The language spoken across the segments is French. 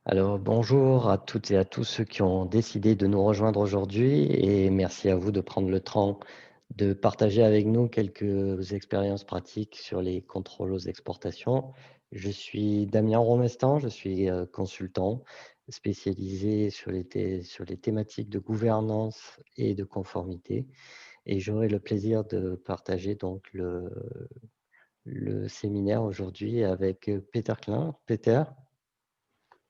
Alors, bonjour à toutes et à tous ceux qui ont décidé de nous rejoindre aujourd'hui et merci à vous de prendre le temps de partager avec nous quelques expériences pratiques sur les contrôles aux exportations. Je suis Damien Romestan, je suis consultant spécialisé sur les thématiques de gouvernance et de conformité et j'aurai le plaisir de partager donc le séminaire aujourd'hui avec Peter Klein. Peter.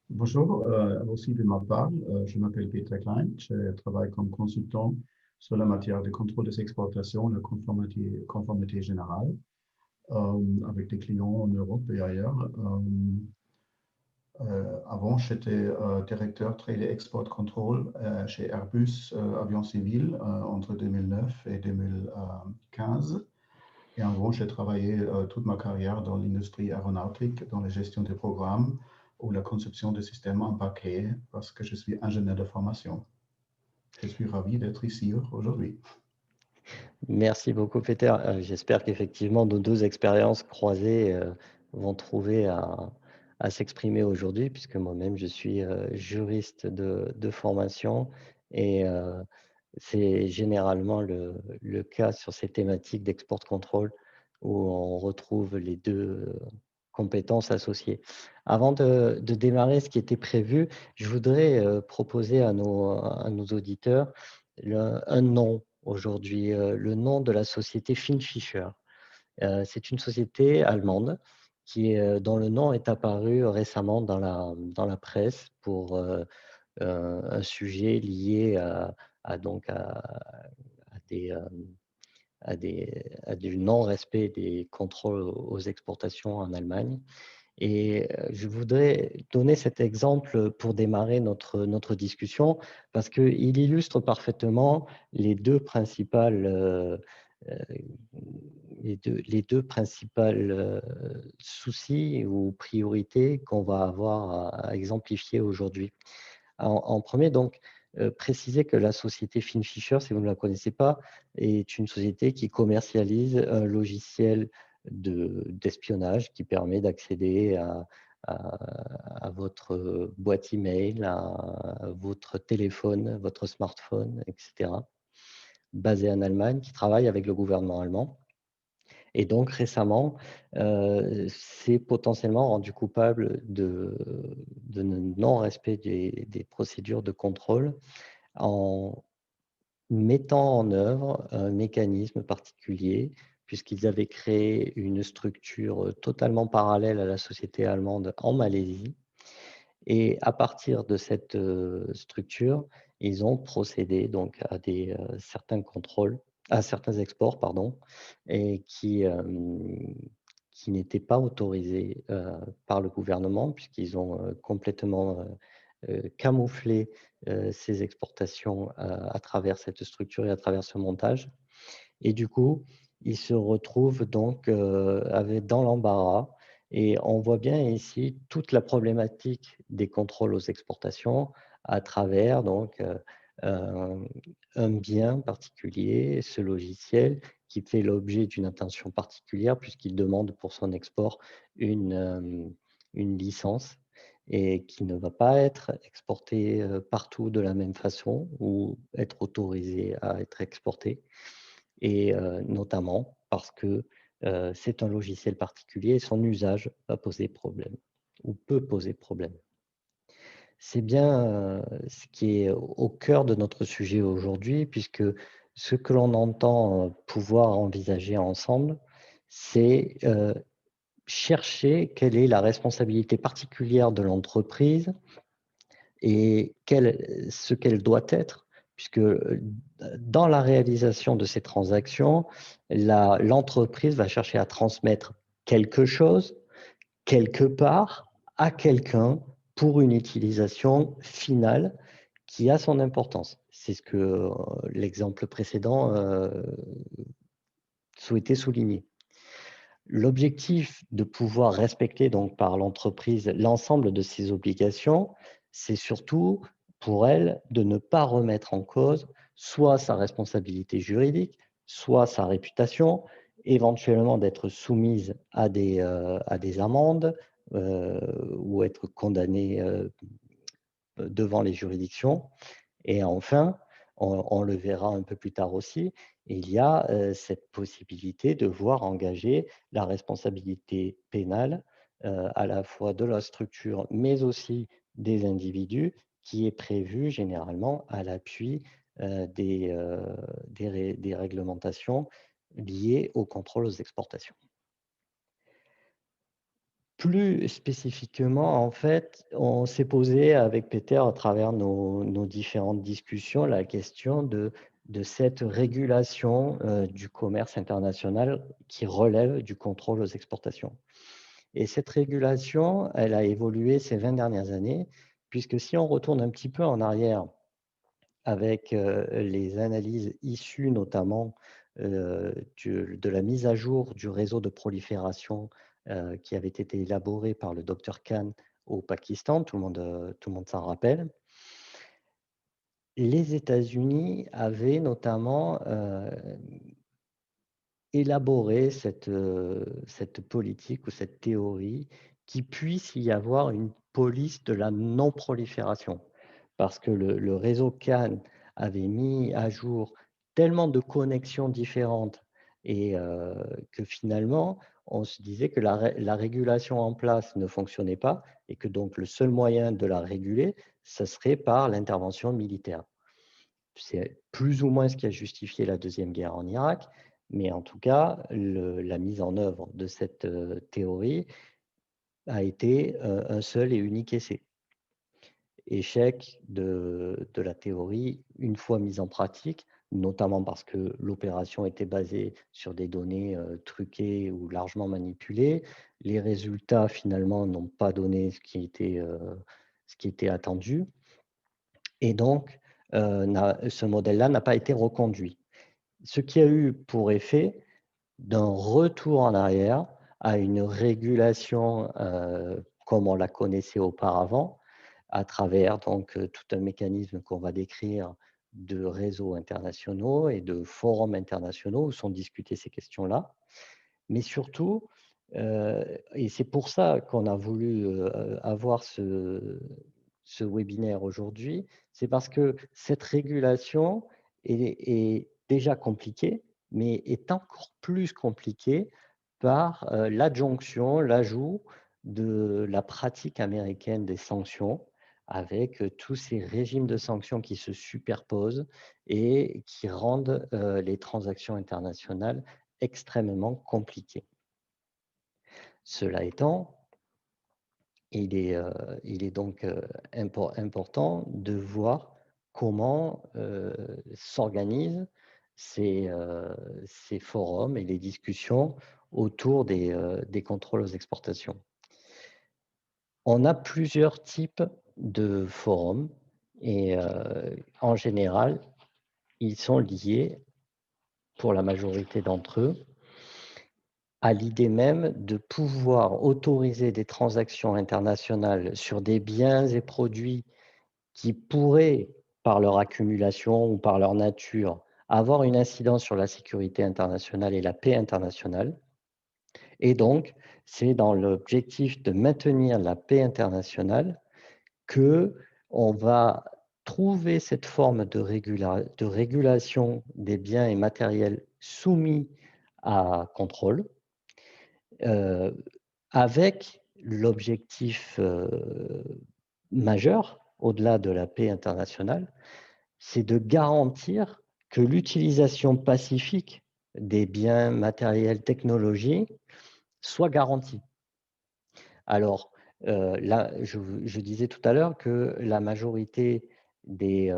Bonjour, aussi de ma part, je m'appelle Peter Klein, je travaille comme consultant sur la matière de contrôle des exportations, la conformité générale, avec des clients en Europe et ailleurs. Avant, j'étais directeur Trade et Export Control chez Airbus Avion Civil entre 2009 et 2015. Et avant, j'ai travaillé toute ma carrière dans l'industrie aéronautique, dans la gestion des programmes ou la conception de systèmes embarqués parce que je suis ingénieur de formation. Je suis ravi d'être ici aujourd'hui. Merci beaucoup, Peter. J'espère qu'effectivement, nos deux expériences croisées vont trouver à s'exprimer aujourd'hui, puisque moi-même, je suis juriste de formation et c'est généralement le cas sur ces thématiques d'export control où on retrouve les deux compétences associées. Avant de démarrer ce qui était prévu, je voudrais proposer à nos auditeurs un nom aujourd'hui, le nom de la société Finfisher. C'est une société allemande dont le nom est apparu récemment dans la presse pour un sujet lié à des, à du non-respect des contrôles aux exportations en Allemagne. Et je voudrais donner cet exemple pour démarrer notre discussion parce qu'il illustre parfaitement les deux principales, euh, les deux principales soucis ou priorités qu'on va avoir à exemplifier aujourd'hui. En premier, donc, préciser que la société Finfisher, si vous ne la connaissez pas, est une société qui commercialise un logiciel d'espionnage qui permet d'accéder à votre boîte email, à votre téléphone, votre smartphone, etc., basé en Allemagne, qui travaille avec le gouvernement allemand. Et donc récemment, c'est potentiellement rendu coupable de non-respect des procédures de contrôle en mettant en œuvre un mécanisme particulier, puisqu'ils avaient créé une structure totalement parallèle à la société allemande en Malaisie. Et à partir de cette structure, ils ont procédé donc à certains contrôles, à certains exports, pardon, et qui n'étaient pas autorisés par le gouvernement, puisqu'ils ont complètement camouflé ces exportations à travers cette structure et à travers ce montage. Et du coup, ils se retrouvent donc dans l'embarras. Et on voit bien ici toute la problématique des contrôles aux exportations à travers donc, un, un bien particulier, ce logiciel qui fait l'objet d'une attention particulière puisqu'il demande pour son export une licence et qui ne va pas être exporté partout de la même façon ou être autorisé à être exporté et notamment parce que c'est un logiciel particulier et son usage va poser problème ou peut poser problème. C'est bien ce qui est au cœur de notre sujet aujourd'hui, puisque ce que l'on entend pouvoir envisager ensemble, c'est chercher quelle est la responsabilité particulière de l'entreprise et ce qu'elle doit être, puisque dans la réalisation de ces transactions, l'entreprise va chercher à transmettre quelque chose, quelque part, à quelqu'un pour une utilisation finale qui a son importance. C'est ce que l'exemple précédent souhaitait souligner. L'objectif de pouvoir respecter donc par l'entreprise l'ensemble de ses obligations, c'est surtout pour elle de ne pas remettre en cause soit sa responsabilité juridique, soit sa réputation, éventuellement d'être soumise à des amendes ou être condamnée devant les juridictions. Et enfin, on le verra un peu plus tard aussi, il y a cette possibilité de voir engager la responsabilité pénale à la fois de la structure, mais aussi des individus, qui est prévue généralement à l'appui des réglementations liées au contrôle aux exportations. Plus spécifiquement, en fait, on s'est posé avec Peter à travers nos différentes discussions la question de cette régulation du commerce international qui relève du contrôle aux exportations. Et cette régulation, elle a évolué ces 20 dernières années, puisque si on retourne un petit peu en arrière avec les analyses issues notamment de la mise à jour du réseau de prolifération qui avait été élaboré par le docteur Khan au Pakistan, tout le monde s'en rappelle. Les États-Unis avaient notamment élaborer cette politique ou cette théorie qu'il puisse y avoir une police de la non-prolifération. Parce que le réseau CAN avait mis à jour tellement de connexions différentes et que finalement, on se disait que la régulation en place ne fonctionnait pas et que donc le seul moyen de la réguler, ce serait par l'intervention militaire. C'est plus ou moins ce qui a justifié la Deuxième Guerre en Irak, mais en tout cas, la mise en œuvre de cette théorie a été un seul et unique essai. Échec de la théorie une fois mise en pratique, notamment parce que l'opération était basée sur des données truquées ou largement manipulées. Les résultats, finalement, n'ont pas donné ce qui était attendu. Et donc, ce modèle-là n'a pas été reconduit. Ce qui a eu pour effet d'un retour en arrière à une régulation comme on la connaissait auparavant, à travers donc tout un mécanisme qu'on va décrire de réseaux internationaux et de forums internationaux où sont discutées ces questions-là. Mais surtout, et c'est pour ça qu'on a voulu avoir ce webinaire aujourd'hui, c'est parce que cette régulation est déjà compliquée, mais est encore plus compliquée par l'adjonction, l'ajout de la pratique américaine des sanctions, avec tous ces régimes de sanctions qui se superposent et qui rendent les transactions internationales extrêmement compliquées. Cela étant, il est donc important de voir comment s'organisent ces forums et les discussions autour des contrôles aux exportations. On a plusieurs types de forums et en général, ils sont liés, pour la majorité d'entre eux, à l'idée même de pouvoir autoriser des transactions internationales sur des biens et produits qui pourraient, par leur accumulation ou par leur nature, avoir une incidence sur la sécurité internationale et la paix internationale. Et donc, c'est dans l'objectif de maintenir la paix internationale qu'on va trouver cette forme de régulation des biens et matériels soumis à contrôle, avec l'objectif majeur, au-delà de la paix internationale, c'est de garantir que l'utilisation pacifique des biens matériels, technologiques soit garantie. Alors, là, je disais tout à l'heure que la majorité des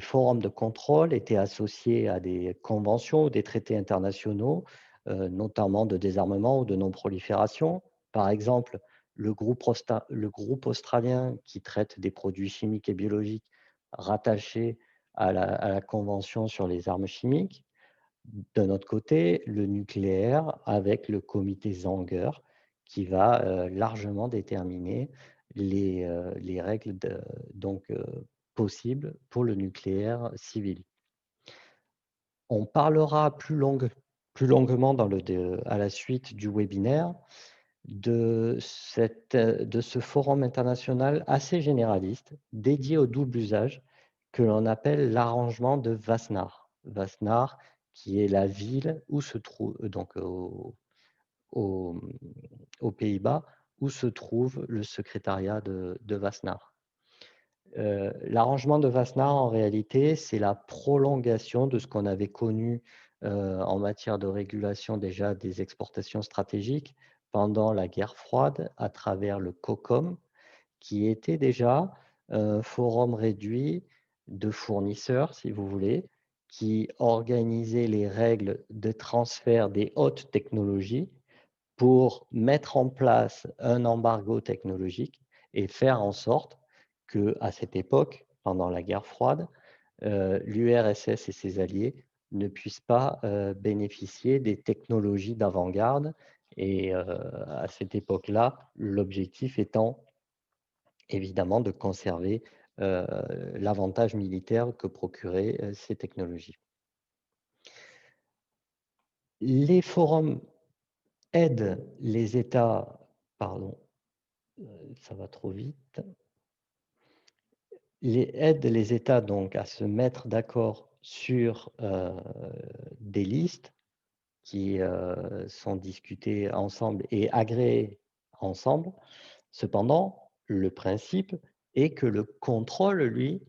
forums de contrôle étaient associés à des conventions ou des traités internationaux, notamment de désarmement ou de non-prolifération. Par exemple, le groupe australien qui traite des produits chimiques et biologiques rattachés à la Convention sur les armes chimiques. D'un autre côté, le nucléaire avec le comité Zanger qui va largement déterminer les règles possibles pour le nucléaire civil. On parlera plus longuement à la suite du webinaire, de ce forum international assez généraliste, dédié au double usage, que l'on appelle l'arrangement de Wassenaar. Wassenaar, qui est la ville où se trouve, donc au- aux Pays-Bas, où se trouve le secrétariat de Wassenaar. L'arrangement de Wassenaar, en réalité, c'est la prolongation de ce qu'on avait connu en matière de régulation déjà des exportations stratégiques pendant la guerre froide à travers le COCOM, qui était déjà un forum réduit de fournisseurs, si vous voulez, qui organisait les règles de transfert des hautes technologies pour mettre en place un embargo technologique et faire en sorte qu'à cette époque, pendant la guerre froide, l'URSS et ses alliés ne puissent pas bénéficier des technologies d'avant-garde. Et à cette époque-là, l'objectif étant évidemment de conserver l'avantage militaire que procuraient ces technologies. Les forums aident les États, pardon, ça va trop vite, aident les États donc à se mettre d'accord sur des listes qui sont discutées ensemble et agréées ensemble. Cependant, le principe est que le contrôle, lui,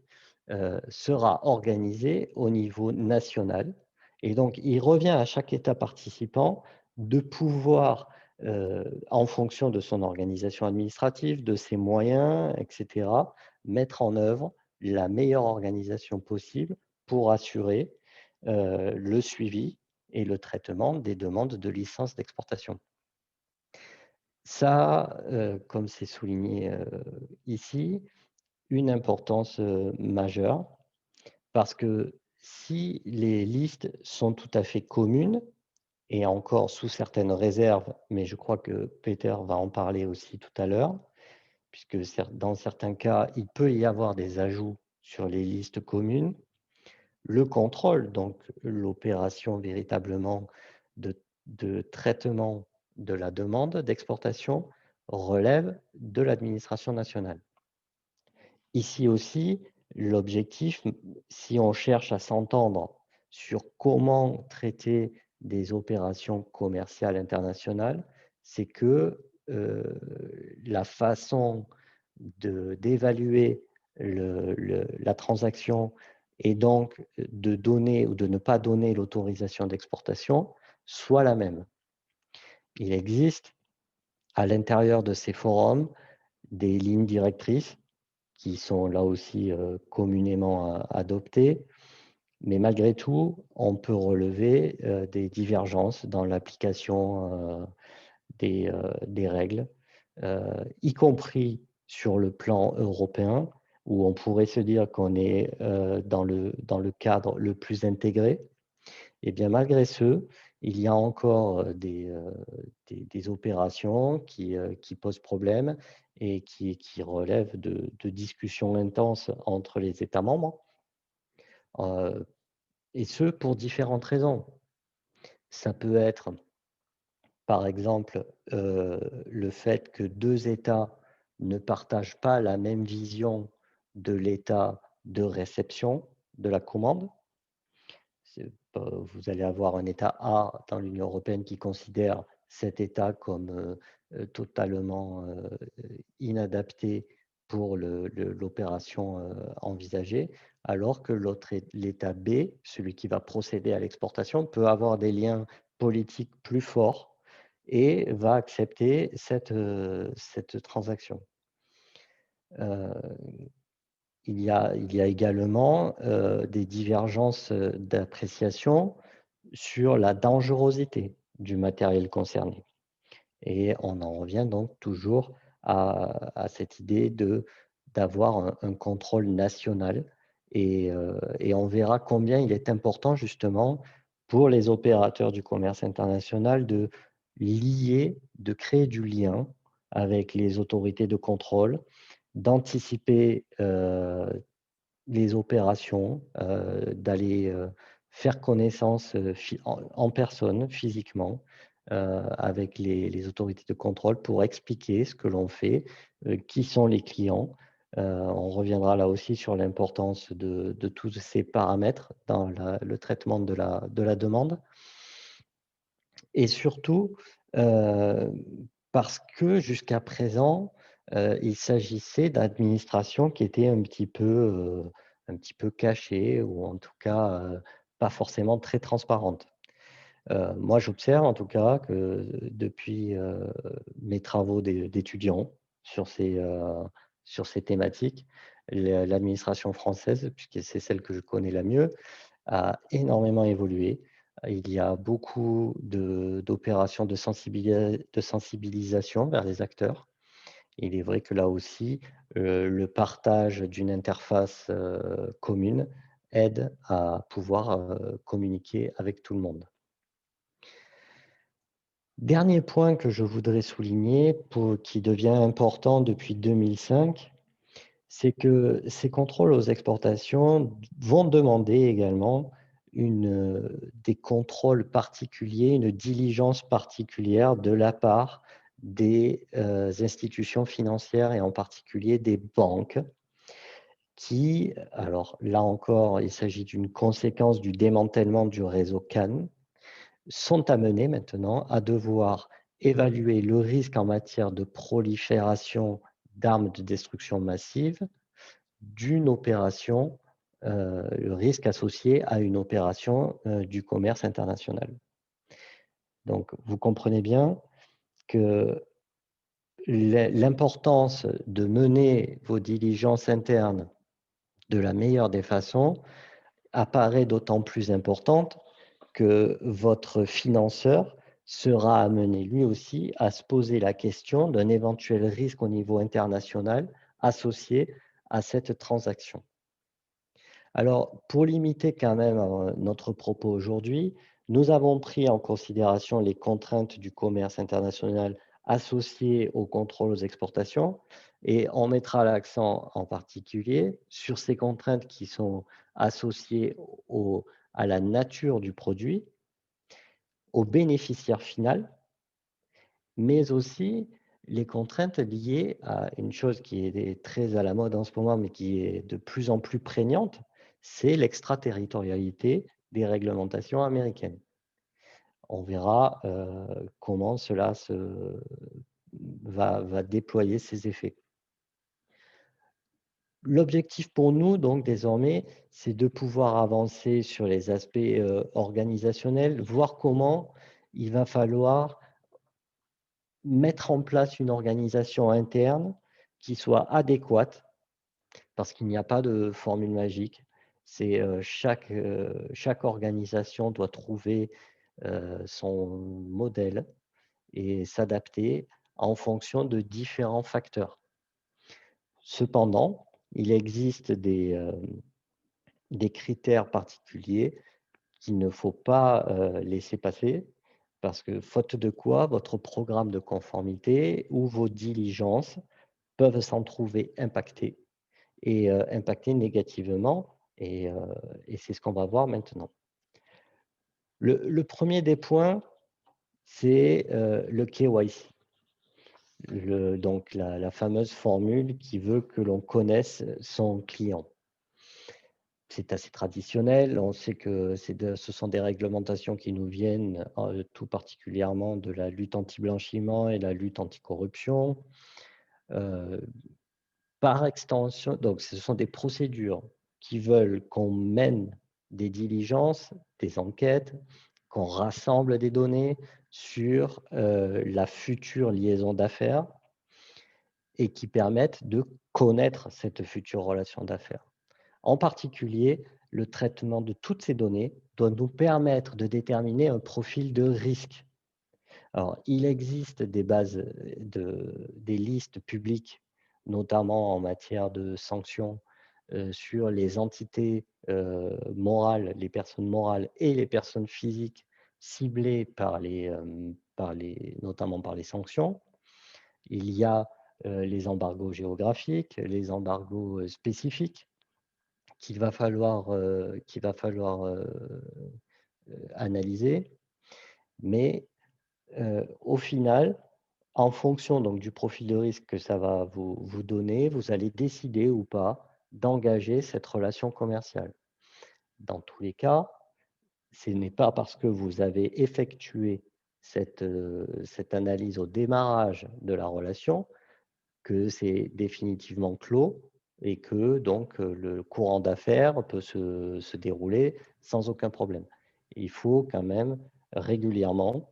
sera organisé au niveau national. Et donc, il revient à chaque État participant de pouvoir, en fonction de son organisation administrative, de ses moyens, etc., mettre en œuvre la meilleure organisation possible pour assurer le suivi et le traitement des demandes de licence d'exportation. Ça a, comme c'est souligné ici, une importance majeure parce que si les listes sont tout à fait communes et encore sous certaines réserves, mais je crois que Peter va en parler aussi tout à l'heure, puisque dans certains cas, il peut y avoir des ajouts sur les listes communes, le contrôle, donc l'opération véritablement de traitement de la demande d'exportation, relève de l'administration nationale. Ici aussi, l'objectif, si on cherche à s'entendre sur comment traiter des opérations commerciales internationales, c'est que la façon d'évaluer la transaction et donc de donner ou de ne pas donner l'autorisation d'exportation soit la même. Il existe à l'intérieur de ces forums des lignes directrices qui sont là aussi communément adoptées, mais malgré tout, on peut relever des divergences dans l'application des règles, y compris sur le plan européen, où on pourrait se dire qu'on est dans le cadre le plus intégré. Et bien malgré ce, il y a encore des opérations qui posent problème et qui relèvent de discussions intenses entre les États membres, et ce pour différentes raisons. Ça peut être, par exemple, le fait que deux États ne partagent pas la même vision de l'état de réception de la commande. Vous allez avoir un État A dans l'Union européenne qui considère cet État comme totalement inadapté pour l'opération envisagée, alors que l'État B, celui qui va procéder à l'exportation, peut avoir des liens politiques plus forts et va accepter cette transaction. Il y a également des divergences d'appréciation sur la dangerosité du matériel concerné. Et on en revient donc toujours à cette idée d'avoir un contrôle national. Et on verra combien il est important justement pour les opérateurs du commerce international de créer du lien avec les autorités de contrôle, d'anticiper les opérations, d'aller faire connaissance en personne, physiquement, avec les autorités de contrôle pour expliquer ce que l'on fait, qui sont les clients. On reviendra là aussi sur l'importance de tous ces paramètres dans le traitement de la demande. Et surtout, parce que jusqu'à présent, il s'agissait d'administrations qui étaient un petit peu cachées ou en tout cas, pas forcément très transparentes. Moi, j'observe en tout cas que depuis, mes travaux d'étudiant sur ces thématiques, l'administration française, puisque c'est celle que je connais la mieux, a énormément évolué. Il y a beaucoup d'opérations de sensibilisation vers les acteurs. Il est vrai que là aussi, le partage d'une interface, commune aide à pouvoir, communiquer avec tout le monde. Dernier point que je voudrais souligner qui devient important depuis 2005, c'est que ces contrôles aux exportations vont demander également des contrôles particuliers, une diligence particulière de la part des institutions financières et en particulier des banques qui, alors là encore, il s'agit d'une conséquence du démantèlement du réseau CAN, sont amenés maintenant à devoir évaluer le risque en matière de prolifération d'armes de destruction massive d'une opération, le risque associé à une opération, du commerce international. Donc vous comprenez bien que l'importance de mener vos diligences internes de la meilleure des façons apparaît d'autant plus importante que votre financeur sera amené lui aussi à se poser la question d'un éventuel risque au niveau international associé à cette transaction. Alors, pour limiter quand même notre propos aujourd'hui, nous avons pris en considération les contraintes du commerce international associées au contrôle aux exportations et on mettra l'accent en particulier sur ces contraintes qui sont associées à la nature du produit, au bénéficiaire final, mais aussi les contraintes liées à une chose qui est très à la mode en ce moment, mais qui est de plus en plus prégnante, c'est l'extraterritorialité des réglementations américaines. On verra comment cela va déployer ses effets. L'objectif pour nous, donc, désormais, c'est de pouvoir avancer sur les aspects organisationnels, voir comment il va falloir mettre en place une organisation interne qui soit adéquate, parce qu'il n'y a pas de formule magique. C'est, chaque organisation doit trouver, son modèle et s'adapter en fonction de différents facteurs. Cependant, il existe des critères particuliers qu'il ne faut pas, laisser passer parce que faute de quoi, votre programme de conformité ou vos diligences peuvent s'en trouver impactés et impactés négativement et c'est ce qu'on va voir maintenant. Le 1er des points, c'est, le KYC, donc la fameuse formule qui veut que l'on connaisse son client. C'est assez traditionnel. On sait que ce sont des réglementations qui nous viennent tout particulièrement de la lutte anti-blanchiment et la lutte anticorruption. Euh, Par extension, donc ce sont des procédures qui veulent qu'on mène des diligences, des enquêtes, qu'on rassemble des données sur la future liaison d'affaires et qui permettent de connaître cette future relation d'affaires. En particulier, le traitement de toutes ces données doit nous permettre de déterminer un profil de risque. Alors, il existe des bases, des listes publiques, notamment en matière de sanctions sur les entités morales, les personnes morales et les personnes physiques ciblées notamment par les sanctions. Il y a les embargos géographiques, les embargos spécifiques qu'il va falloir analyser. Mais Au final, en fonction donc du profil de risque que ça va vous donner, vous allez décider ou pas d'engager cette relation commerciale. Dans tous les cas, ce n'est pas parce que vous avez effectué cette analyse au démarrage de la relation que c'est définitivement clos et que donc le courant d'affaires peut se dérouler sans aucun problème. Il faut quand même régulièrement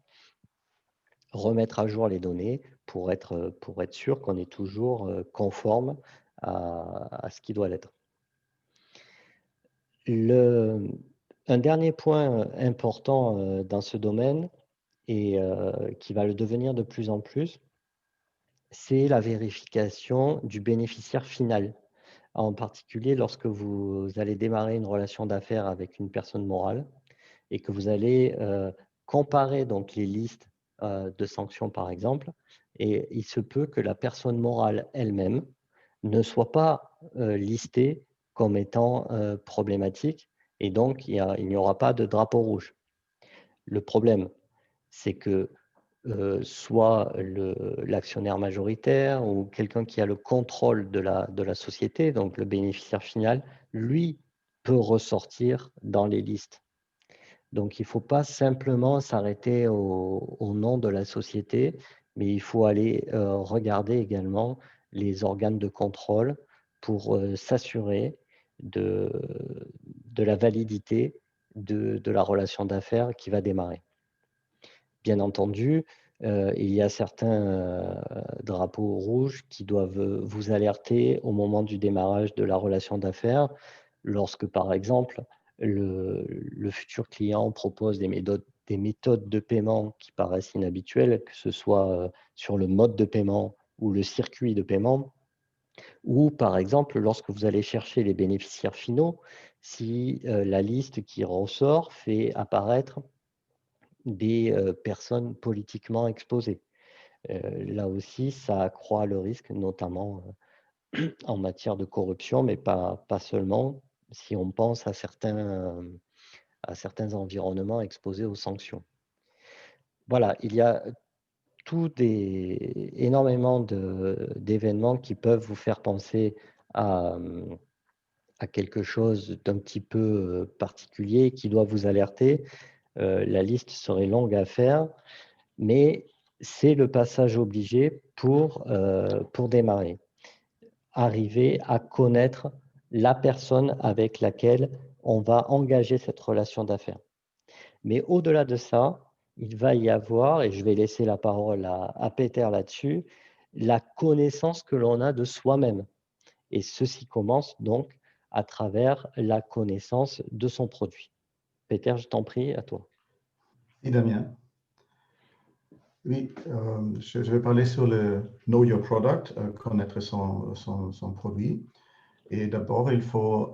remettre à jour les données pour être sûr qu'on est toujours conforme à ce qui doit l'être. Un dernier point important dans ce domaine et qui va le devenir de plus en plus, c'est la vérification du bénéficiaire final. En particulier lorsque vous allez démarrer une relation d'affaires avec une personne morale et que vous allez comparer donc les listes de sanctions, par exemple, et il se peut que la personne morale elle-même ne soit pas listée comme étant problématique et donc il n'y aura pas de drapeau rouge. Le problème, c'est que soit l'actionnaire majoritaire ou quelqu'un qui a le contrôle de la société, donc le bénéficiaire final, lui peut ressortir dans les listes. Donc, il ne faut pas simplement s'arrêter au nom de la société, mais il faut aller regarder également les organes de contrôle pour s'assurer de, de la validité de la relation d'affaires qui va démarrer. Bien entendu, il y a certains drapeaux rouges qui doivent vous alerter au moment du démarrage de la relation d'affaires, lorsque, par exemple, le futur client propose des méthodes de paiement qui paraissent inhabituelles, que ce soit sur le mode de paiement ou le circuit de paiement, ou par exemple, lorsque vous allez chercher les bénéficiaires finaux, si la liste qui ressort fait apparaître des personnes politiquement exposées. Là aussi, ça accroît le risque, notamment en matière de corruption, mais pas seulement, si on pense à certains environnements exposés aux sanctions. Voilà, il y a énormément d'événements qui peuvent vous faire penser à, à quelque chose d'un petit peu particulier qui doit vous alerter. La liste serait longue à faire, mais c'est le passage obligé pour démarrer. Arriver à connaître la personne avec laquelle on va engager cette relation d'affaires. Mais au-delà de ça, il va y avoir, et je vais laisser la parole à Peter là-dessus, la connaissance que l'on a de soi-même. Et ceci commence donc à travers la connaissance de son produit. Peter, je t'en prie, à toi. Et Damien. Oui, je vais parler sur le Know Your Product, connaître son produit. Et d'abord, il faut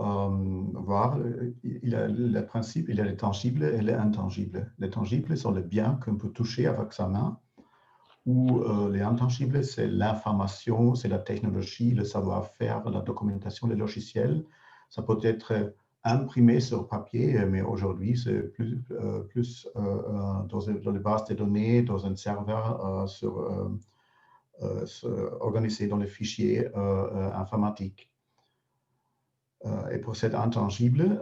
voir, il y a le principe, il y a les tangibles et les intangibles. Les tangibles sont les biens qu'on peut toucher avec sa main, ou les intangibles, c'est l'information, c'est la technologie, le savoir-faire, la documentation, les logiciels. Ça peut être imprimé sur papier, mais aujourd'hui, c'est plus dans les bases de données, dans un serveur organisé dans les fichiers informatiques. Et pour cet intangible,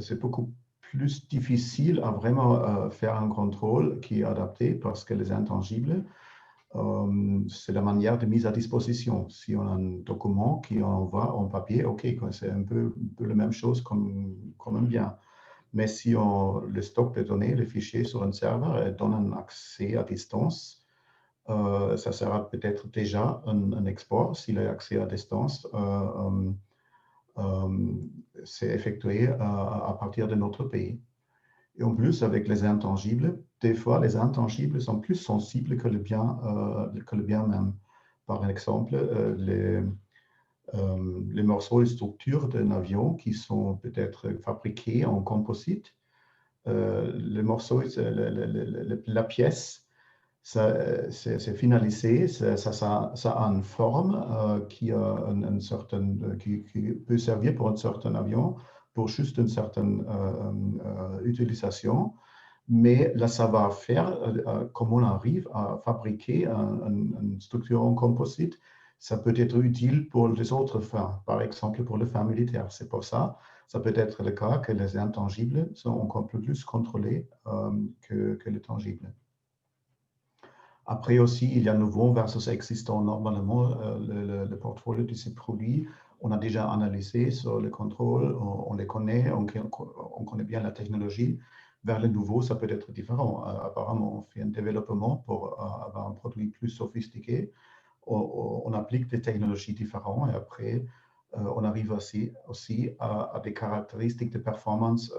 c'est beaucoup plus difficile à vraiment faire un contrôle qui est adapté parce que les intangibles, c'est la manière de mise à disposition. Si on a un document qui envoie en papier, OK, c'est un peu la même chose comme un bien. Mais si on le stock de données, les fichiers sur un serveur et donne un accès à distance, ça sera peut-être déjà un export s'il a accès à distance. C'est effectué à partir de notre pays. Et en plus, avec les intangibles, des fois, les intangibles sont plus sensibles que le bien même. Par exemple, les morceaux et structures d'un avion qui sont peut-être fabriqués en composite, le morceau, la pièce, c'est finalisé, ça a une forme qui peut servir pour un certain avion, pour juste une certaine utilisation. Mais le savoir-faire, comment on arrive à fabriquer une structure en composite, ça peut être utile pour les autres fins, par exemple pour les fins militaires. C'est pour ça, ça peut être le cas que les intangibles sont encore plus contrôlés que les tangibles. Après aussi, il y a nouveau versus existant. Normalement, le portfolio de ces produits, on a déjà analysé sur le contrôle, on les connaît, on connaît bien la technologie. Vers le nouveau, ça peut être différent. Apparemment, on fait un développement pour avoir un produit plus sophistiqué. On applique des technologies différentes et après, on arrive aussi à des caractéristiques de performance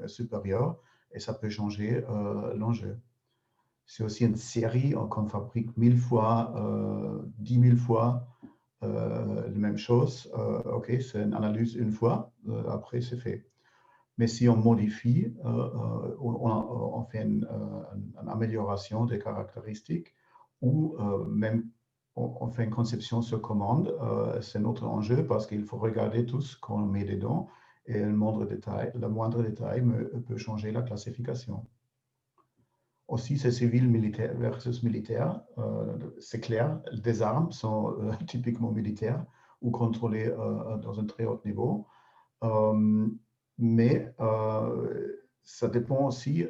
supérieures et ça peut changer l'enjeu. C'est aussi une série qu'on fabrique 1000 fois, 10 000 fois la même chose. OK, c'est une analyse une fois, après c'est fait. Mais si on modifie, on fait une amélioration des caractéristiques ou même on fait une conception sur commande, c'est notre enjeu parce qu'il faut regarder tout ce qu'on met dedans et le moindre détail peut changer la classification. Aussi, c'est civil militaire versus militaire. C'est clair, des armes sont typiquement militaires ou contrôlées dans un très haut niveau. Mais ça dépend aussi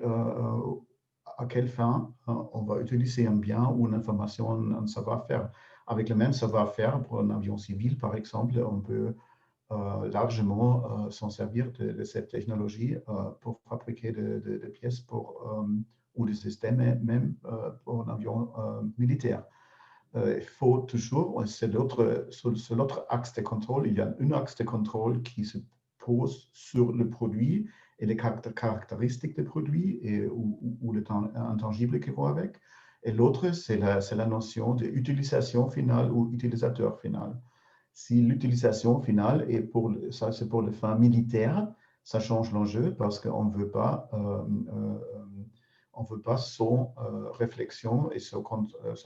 à quelle fin on va utiliser un bien ou une information, un savoir-faire. Avec le même savoir-faire, pour un avion civil, par exemple, on peut largement s'en servir de cette technologie pour fabriquer des pièces ou des systèmes même pour un avion militaire. Il faut toujours, c'est l'autre axe de contrôle, il y a un axe de contrôle qui se pose sur le produit et les caractéristiques du produit ou les intangibles qui vont avec. Et l'autre, c'est la notion d'utilisation finale ou utilisateur final. Si l'utilisation finale est ça, c'est pour les fins militaires, ça change l'enjeu parce qu'on ne veut pas sans réflexion et sans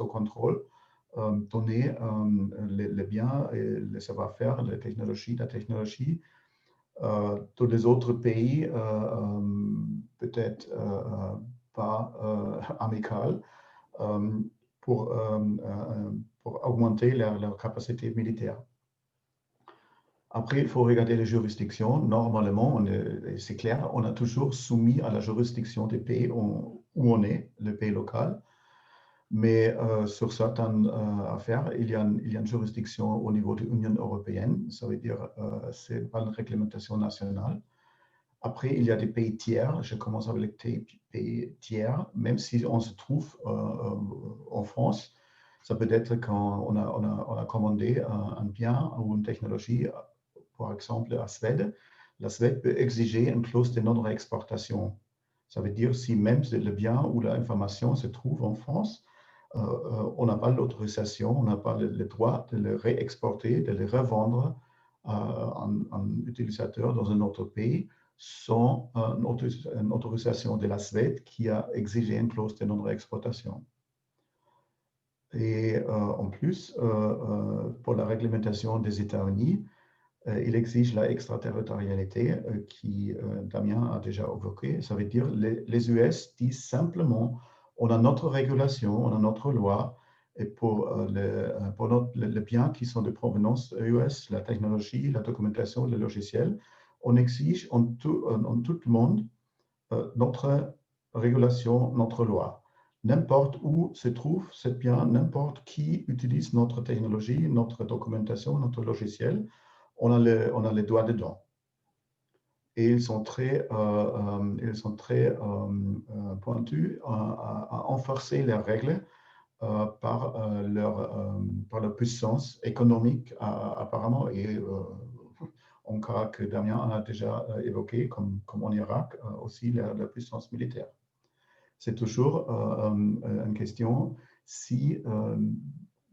contrôle donner les biens et les savoir-faire, la technologie. Tous les autres pays, peut-être pas amicales, pour augmenter leur capacité militaire. Après, il faut regarder les juridictions. Normalement, c'est clair, on a toujours soumis à la juridiction des pays où on est, le pays local. Mais sur certaines affaires, il y a une juridiction au niveau de l'Union européenne. Ça veut dire que ce n'est pas une réglementation nationale. Après, il y a des pays tiers. Je commence avec les pays tiers. Même si on se trouve en France, ça peut être quand on a commandé un bien ou une technologie, par exemple à Suède. La Suède peut exiger une clause de non-réexportation. Ça veut dire si même le bien ou l'information se trouve en France, on n'a pas l'autorisation, on n'a pas le droit de le réexporter, de le revendre à un utilisateur dans un autre pays sans une autorisation de la Suède qui a exigé une clause de non-réexportation. Et en plus, pour la réglementation des États-Unis, il exige la extraterritorialité qui Damien a déjà évoqué. Ça veut dire les US disent simplement on a notre régulation, on a notre loi et pour les biens qui sont de provenance US, la technologie, la documentation, le logiciel, on exige en tout le monde notre régulation, notre loi. N'importe où se trouve ce bien, n'importe qui utilise notre technologie, notre documentation, notre logiciel, on a les doigts dedans. Et ils sont très pointus à renforcer les règles par leur puissance économique apparemment et en cas que Damien a déjà évoqué, comme en Irak, aussi la puissance militaire. C'est toujours une question si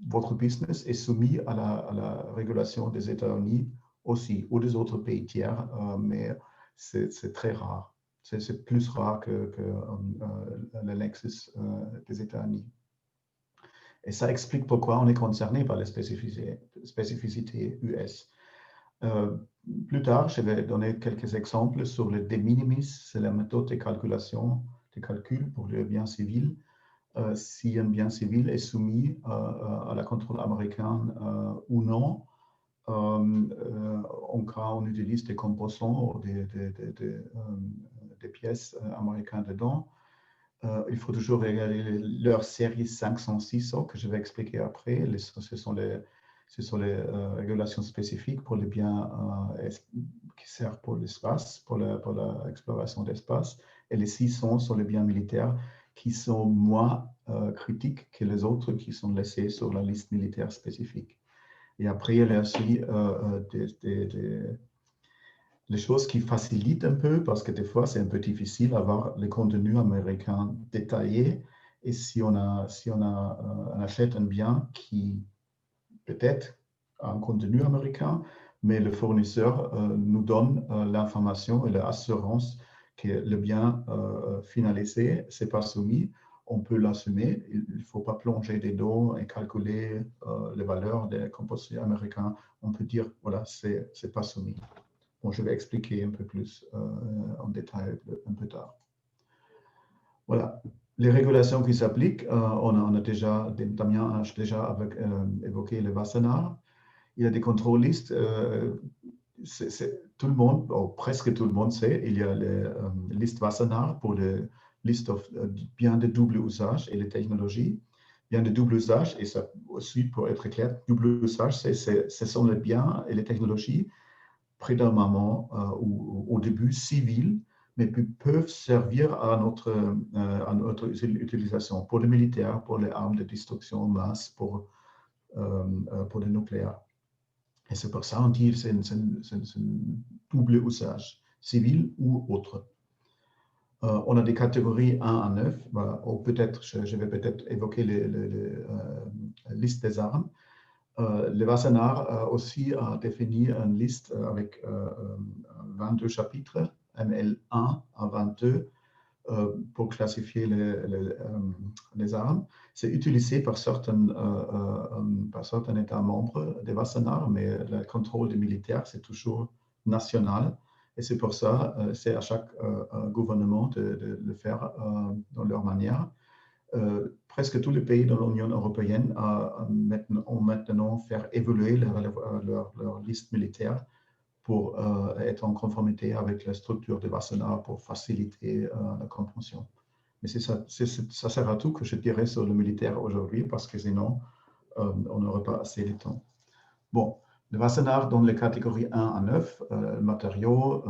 votre business est soumis à la régulation des États-Unis aussi, ou des autres pays tiers, mais c'est très rare. C'est plus rare que le Nexus des États-Unis. Et ça explique pourquoi on est concerné par les spécificités US. Plus tard, je vais donner quelques exemples sur le de minimis, c'est la méthode de calculation calcul pour les biens civils. Si un bien civil est soumis à la contrôle américaine ou non. En cas on utilise des composants ou des pièces américaines dedans. Il faut toujours regarder leur série 506 que je vais expliquer après. Ce sont les régulations spécifiques pour les biens qui servent pour l'espace, pour l'exploration d'espace. Et les 600 sont les biens militaires qui sont moins critiques que les autres qui sont laissés sur la liste militaire spécifique. Et après, il y a aussi les choses qui facilitent un peu, parce que des fois, c'est un peu difficile d'avoir les contenus américains détaillés. Et si on achète un bien qui peut-être a un contenu américain, mais le fournisseur nous donne l'information et l'assurance que le bien finalisé, ce n'est pas soumis, on peut l'assumer. Il ne faut pas plonger dedans et calculer les valeurs des composés américains. On peut dire, voilà, ce n'est pas soumis. Bon, je vais expliquer un peu plus en détail un peu tard. Voilà. Les régulations qui s'appliquent, Damien a déjà évoqué le Wassenaar. Il y a des contrôlistes, tout le monde, presque tout le monde sait, il y a la liste Wassenaar pour les listes de biens de double usage et les technologies. Biens de double usage, et ça aussi pour être clair, double usage, ce sont les biens et les technologies prédominamment au début civils, mais peuvent servir à notre utilisation pour les militaires, pour les armes de destruction en masse, pour le nucléaire. Et c'est pour ça qu'on dit que c'est un double usage, civil ou autre. On a des catégories 1 à 9, voilà, ou peut-être, je vais peut-être évoquer la liste des armes. Le Wassenaar aussi a défini une liste avec 22 chapitres, ML1 à 22, pour classifier les armes. C'est utilisé par certains États membres des Wassenaar, mais le contrôle des militaires, c'est toujours national. Et c'est pour ça, c'est à chaque gouvernement de le faire dans leur manière. Presque tous les pays de l'Union européenne ont maintenant fait évoluer leur liste militaire pour être en conformité avec la structure de Wassenaar pour faciliter la compréhension. Mais ça sert à tout que je dirais sur le militaire aujourd'hui, parce que sinon, on n'aurait pas assez de temps. Bon, le Wassenaar dans les catégories 1 à 9, matériaux,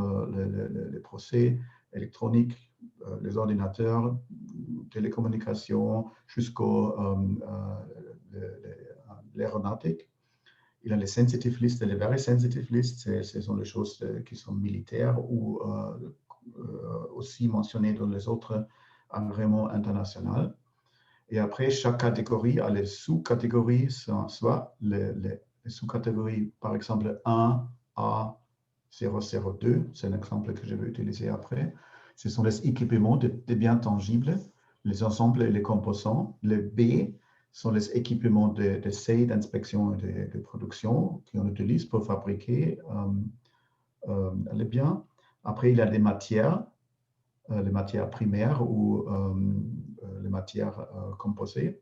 les procès électroniques, les ordinateurs, télécommunications, jusqu'au l'aéronautique. Il y a les sensitive lists et les very sensitive lists, ce sont les choses qui sont militaires ou aussi mentionnées dans les autres agréments internationaux. Et après, chaque catégorie a les sous-catégories, soit les sous-catégories, par exemple 1A002, c'est un exemple que je vais utiliser après. Ce sont les équipements des biens tangibles, les ensembles et les composants. Les B sont les équipements d'essai, d'inspection et de production qu'on utilise pour fabriquer les biens. Après, il y a les matières primaires ou les matières composées.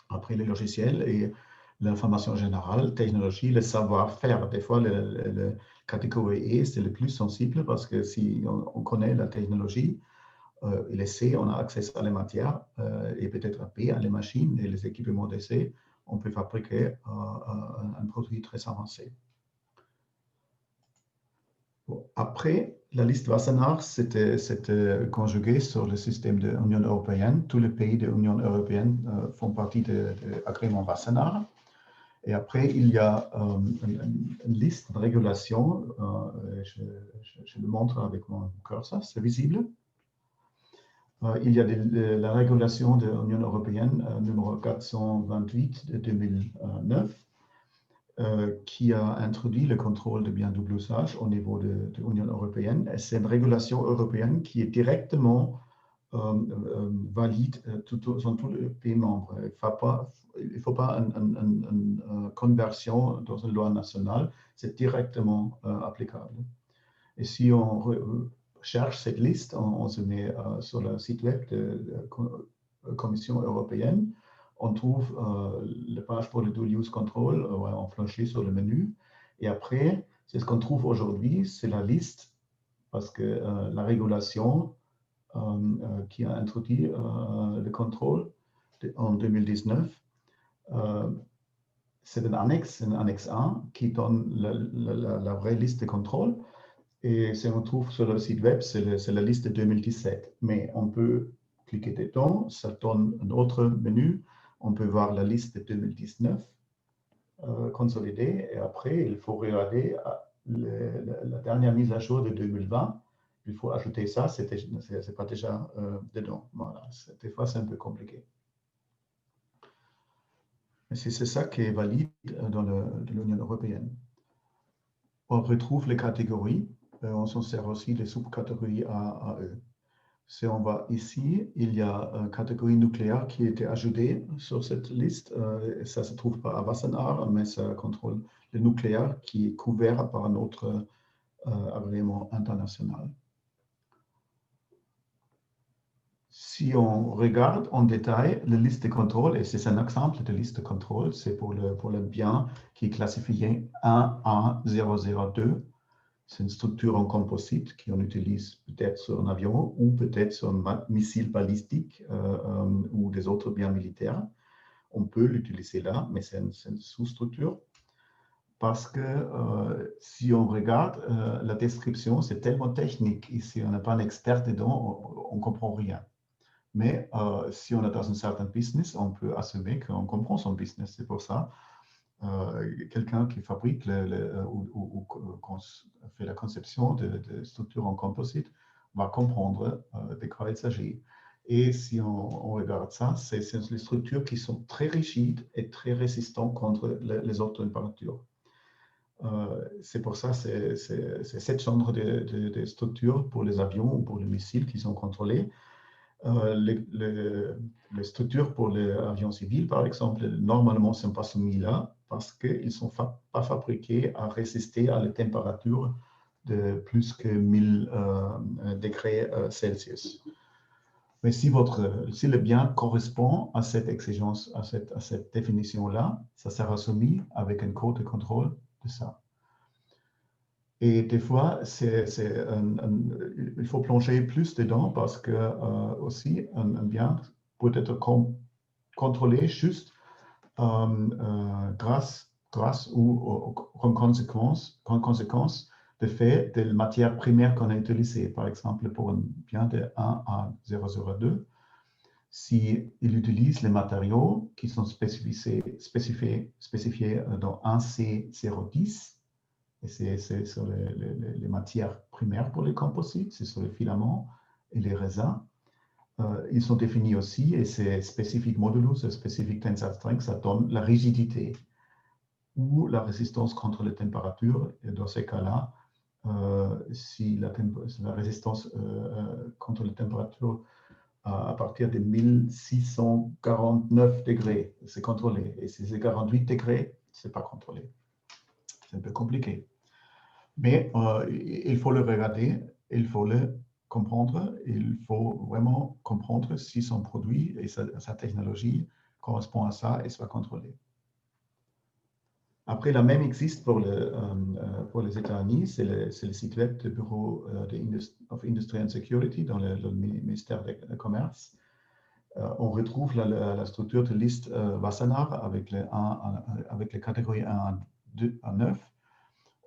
Après, les logiciels et l'information générale, technologie, le savoir-faire. Des fois, la catégorie E, c'est le plus sensible parce que si on connaît la technologie, et les C, on a accès à les matières et peut-être à B, à les machines et les équipements d'essai, on peut fabriquer un produit très avancé. Bon, après, la liste Wassenaar, c'était conjugué sur le système de l'Union européenne. Tous les pays de l'Union européenne font partie de l'agrément Wassenaar. Et après, il y a une liste de régulations. Je le montre avec mon curseur, c'est visible. Il y a la régulation de l'Union européenne numéro 428 de 2009 qui a introduit le contrôle de biens double usage au niveau de l'Union européenne. C'est une régulation européenne qui est directement valide dans tous les pays membres. Il ne faut pas une conversion dans une loi nationale, c'est directement applicable. Et si on cherche cette liste, on se met sur le site web de la Commission européenne. On trouve la page pour le Dual Use Control, on flanchit sur le menu. Et après, c'est ce qu'on trouve aujourd'hui, c'est la liste, parce que la régulation qui a introduit le contrôle en 2019, c'est un annexe 1, qui donne la vraie liste de contrôle. Et si on trouve sur le site web, c'est la liste de 2017. Mais on peut cliquer dedans, ça donne un autre menu. On peut voir la liste de 2019 consolidée. Et après, il faut regarder la dernière mise à jour de 2020. Il faut ajouter ça, c'est pas déjà dedans. Voilà. Des fois, c'est un peu compliqué. Mais c'est ça qui est valide dans l'Union européenne. On retrouve les catégories. On s'en sert aussi des sous-catégories à eux. Si on va ici, il y a une catégorie nucléaire qui a été ajoutée sur cette liste. Ça ne se trouve pas à Wassenaar, mais ça contrôle le nucléaire qui est couvert par un autre agrément international. Si on regarde en détail la liste de contrôle, et c'est un exemple de liste de contrôle, c'est pour le bien qui est classifié 1A002. C'est une structure en composite qu'on utilise peut-être sur un avion ou peut-être sur un missile balistique ou des autres biens militaires. On peut l'utiliser là, mais c'est une sous-structure. Parce que si on regarde la description, c'est tellement technique. Et si on n'est pas un expert dedans, on ne comprend rien. Mais si on est dans un certain business, on peut assumer qu'on comprend son business. C'est pour ça quelqu'un qui fabrique ou fait la conception de structures en composite va comprendre de quoi il s'agit. Et si on regarde ça, c'est des structures qui sont très rigides et très résistantes contre les autres températures. C'est pour ça c'est cette genre de structures pour les avions ou pour les missiles qui sont contrôlés. Les structures pour les avions civils, par exemple, normalement ne sont pas soumis là parce qu'ils ne sont pas fabriqués à résister à la température de plus que 1000 degrés Celsius. Mais si le bien correspond à cette exigence, à cette définition-là, ça sera soumis avec un code de contrôle de ça. Et des fois, il faut plonger plus dedans parce que aussi un bien peut être contrôlé juste grâce ou comme conséquence du fait de la matière première qu'on a utilisée. Par exemple, pour un bien de 1 à 002, s'il utilise les matériaux qui sont spécifiés dans 1C010, et c'est sur les matières primaires pour les composites, c'est sur les filaments et les raisins. Ils sont définis aussi, et c'est spécifique modulus, c'est spécifique tensile strength, ça donne la rigidité ou la résistance contre les températures. Et dans ces cas-là, si la résistance contre les températures à partir de 1649 degrés, c'est contrôlé. Et si c'est 48 degrés, ce n'est pas contrôlé. C'est un peu compliqué. Mais il faut le regarder, il faut le comprendre, il faut vraiment comprendre si son produit et sa technologie correspond à ça et soit contrôlé. Après, la même existe pour les États-Unis, c'est le site web du Bureau of Industry and Security dans le ministère du Commerce. On retrouve la structure de liste Wassenaar avec les catégories 1 à 9.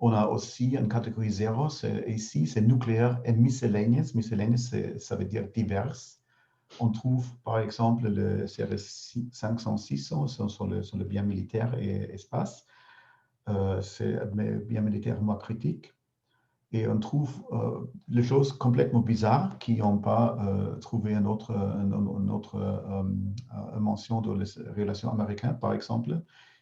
On a aussi une catégorie 0, ici c'est nucléaire et miscellaneous. Miscellaneous, ça veut dire divers. On trouve par exemple le CRS 500-600 sur le bien militaire et espace. C'est un bien militaire moins critique. Et on trouve les choses complètement bizarres qui n'ont pas trouvé une autre mention dans les relations américaines, par exemple.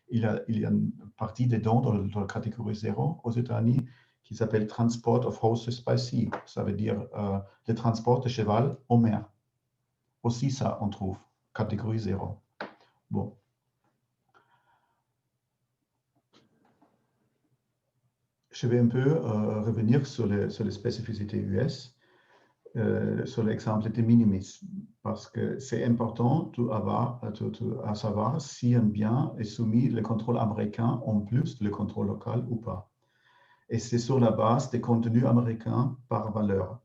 Il y a une partie dedans dans la catégorie 0 aux États-Unis qui s'appelle Transport of Horses by Sea. Ça veut dire le transport de cheval en mer. Aussi ça, on trouve, catégorie 0. Bon. Je vais un peu revenir sur les spécificités US. sur l'exemple de minimis, parce que c'est important à savoir si un bien est soumis au contrôle américain en plus du contrôle local ou pas. Et c'est sur la base des contenus américains par valeur.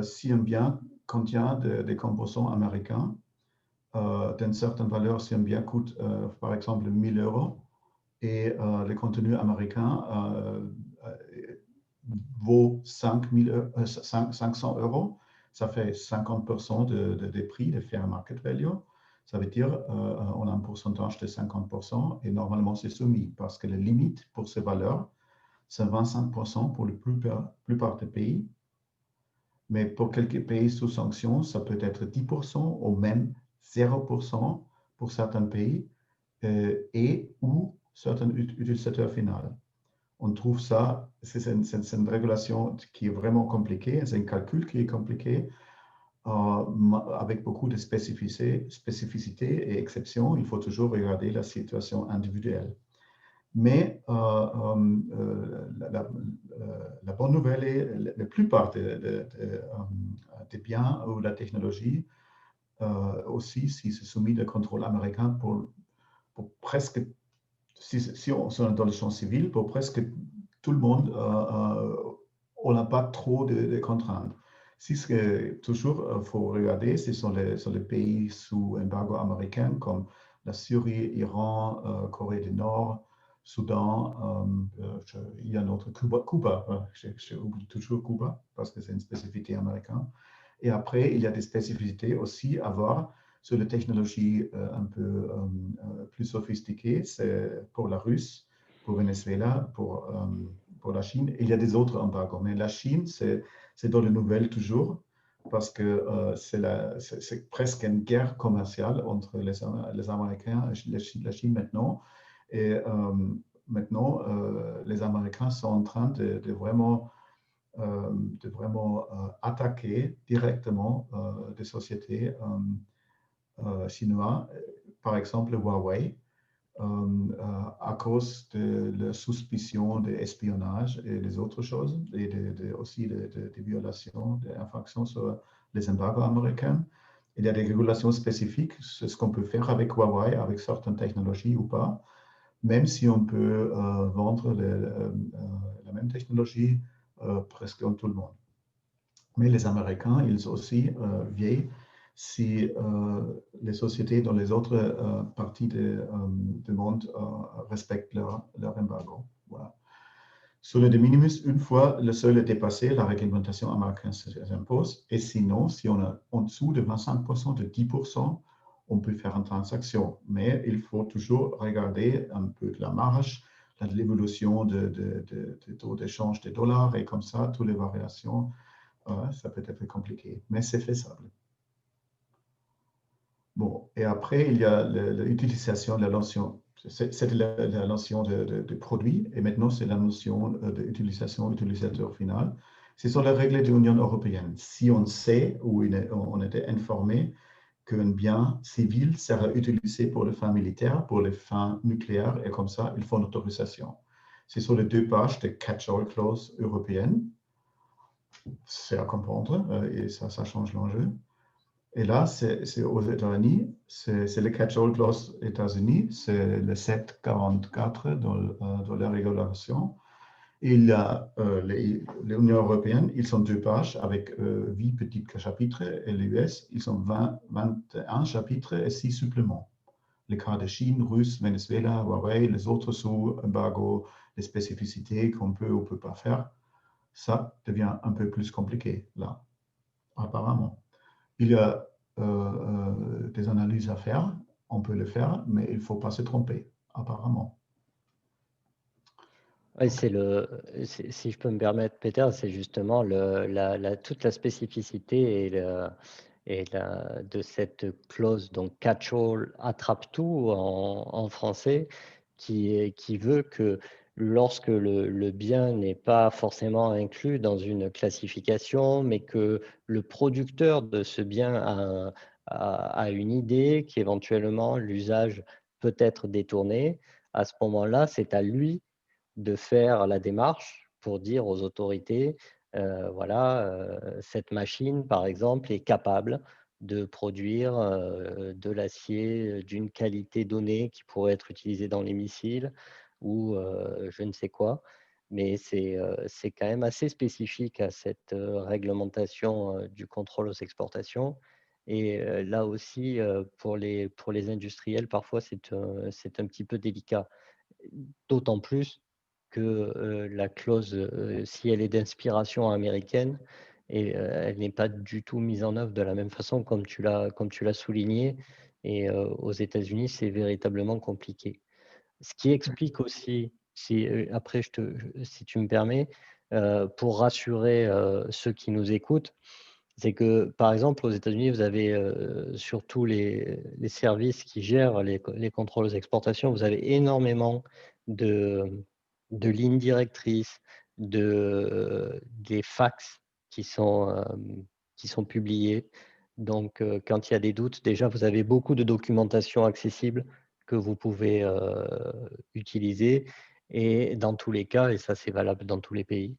Si un bien contient des composants américains, d'une certaine valeur, si un bien coûte par exemple 1000 euros et le contenu américain vaut 500 euros, ça fait 50% des prix de fair market value. Ça veut dire on a un pourcentage de 50% et normalement c'est soumis parce que la limite pour ces valeurs, c'est 25% pour la plupart des pays. Mais pour quelques pays sous sanctions, ça peut être 10% ou même 0% pour certains pays et ou certains utilisateurs finaux. On trouve ça, c'est une régulation qui est vraiment compliquée, c'est un calcul qui est compliqué, avec beaucoup de spécificités et exceptions. Il faut toujours regarder la situation individuelle. Mais la bonne nouvelle est la plupart des biens ou la technologie, aussi, si c'est soumis au contrôle américain pour presque, si on est dans le champ civil, pour presque tout le monde, on n'a pas trop de contraintes. Si ce que toujours faut regarder, ce sont les pays sous embargo américain comme la Syrie, Iran, Corée du Nord, Soudan, il y a un autre, Cuba, j'oublie toujours Cuba parce que c'est une spécificité américaine. Et après, il y a des spécificités aussi à voir sur les technologies un peu plus sophistiquées. C'est pour la Russie, pour Venezuela, pour la Chine. Et il y a des autres embargos. Mais la Chine, c'est dans les nouvelles toujours parce que c'est presque une guerre commerciale entre les Américains et la Chine maintenant. Et maintenant, les Américains sont en train de vraiment attaquer directement des sociétés chinoises, par exemple Huawei, à cause de la suspicion d'espionnage et des autres choses, et aussi des violations, des infractions sur les embargos américains. Il y a des régulations spécifiques, c'est ce qu'on peut faire avec Huawei, avec certaines technologies ou pas, même si on peut vendre la même technologie presque à tout le monde. Mais les Américains, ils aussi veillent si les sociétés dans les autres parties du monde respectent leur embargo. Voilà. Sur le de minimis, une fois le seuil est dépassé, la réglementation américaine s'impose. Et sinon, si on est en dessous de 25%, de 10%, on peut faire une transaction. Mais il faut toujours regarder un peu de la marge, l'évolution de taux d'échange des dollars et comme ça, toutes les variations. Ça peut être compliqué, mais c'est faisable. Bon, et après, il y a l'utilisation de la notion. C'était la notion de produit, et maintenant, c'est la notion d'utilisation, utilisateur final. Ce sont les règles de l'Union européenne. Si on sait ou on était informé qu'un bien civil sera utilisé pour les fins militaires, pour les fins nucléaires, et comme ça, il faut une autorisation. Ce sont les 2 pages de catch-all clause européenne. C'est à comprendre et ça change l'enjeu. Et là, c'est aux États-Unis, c'est le catch-all clause États-Unis, c'est le 744 dans la régulation. Et il y a l'Union européenne, ils sont 2 pages avec 8 petits chapitres, et les US, ils sont 21 chapitres et 6 suppléments. Les cas de Chine, Russe, Venezuela, Huawei, les autres sous embargo, les spécificités qu'on peut ou ne peut pas faire. Ça devient un peu plus compliqué, là, apparemment. Il y a des analyses à faire, on peut le faire, mais il ne faut pas se tromper, apparemment. Oui, si je peux me permettre, Peter, c'est justement toute la spécificité de cette clause, donc catch-all, attrape-tout en français, qui veut que lorsque le bien n'est pas forcément inclus dans une classification, mais que le producteur de ce bien a une idée qu'éventuellement l'usage peut être détourné, à ce moment-là, c'est à lui de faire la démarche pour dire aux autorités Voilà, cette machine, par exemple, est capable de produire de l'acier d'une qualité donnée qui pourrait être utilisé dans les missiles ou je ne sais quoi. Mais c'est quand même assez spécifique à cette réglementation du contrôle aux exportations. Et là aussi, pour les industriels, parfois, c'est un petit peu délicat. D'autant plus que la clause, si elle est d'inspiration américaine, et elle n'est pas du tout mise en œuvre de la même façon comme tu l'as souligné. Et aux États-Unis, c'est véritablement compliqué. Ce qui explique aussi, si, après si tu me permets, pour rassurer ceux qui nous écoutent, c'est que, par exemple, aux États-Unis, vous avez surtout les services qui gèrent les contrôles aux exportations, vous avez énormément de, de lignes directrices, des fax qui sont publiés. Donc, quand il y a des doutes, déjà, vous avez beaucoup de documentation accessible que vous pouvez utiliser. Et dans tous les cas, et ça c'est valable dans tous les pays,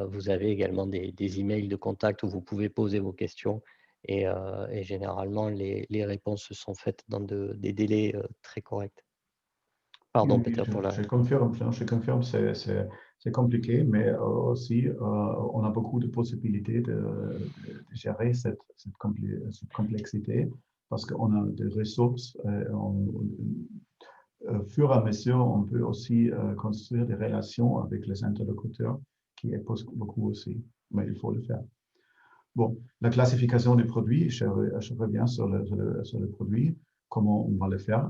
vous avez également des emails de contact où vous pouvez poser vos questions et généralement les réponses se sont faites dans des délais très corrects. Oui, Pardon oui, Peter pour la... je confirme, c'est compliqué, mais aussi on a beaucoup de possibilités de gérer cette complexité parce qu'on a des ressources. Au fur et à mesure, on peut aussi construire des relations avec les interlocuteurs, qui est beaucoup aussi, mais il faut le faire. Bon, la classification des produits, je reviens sur le produit, comment on va le faire.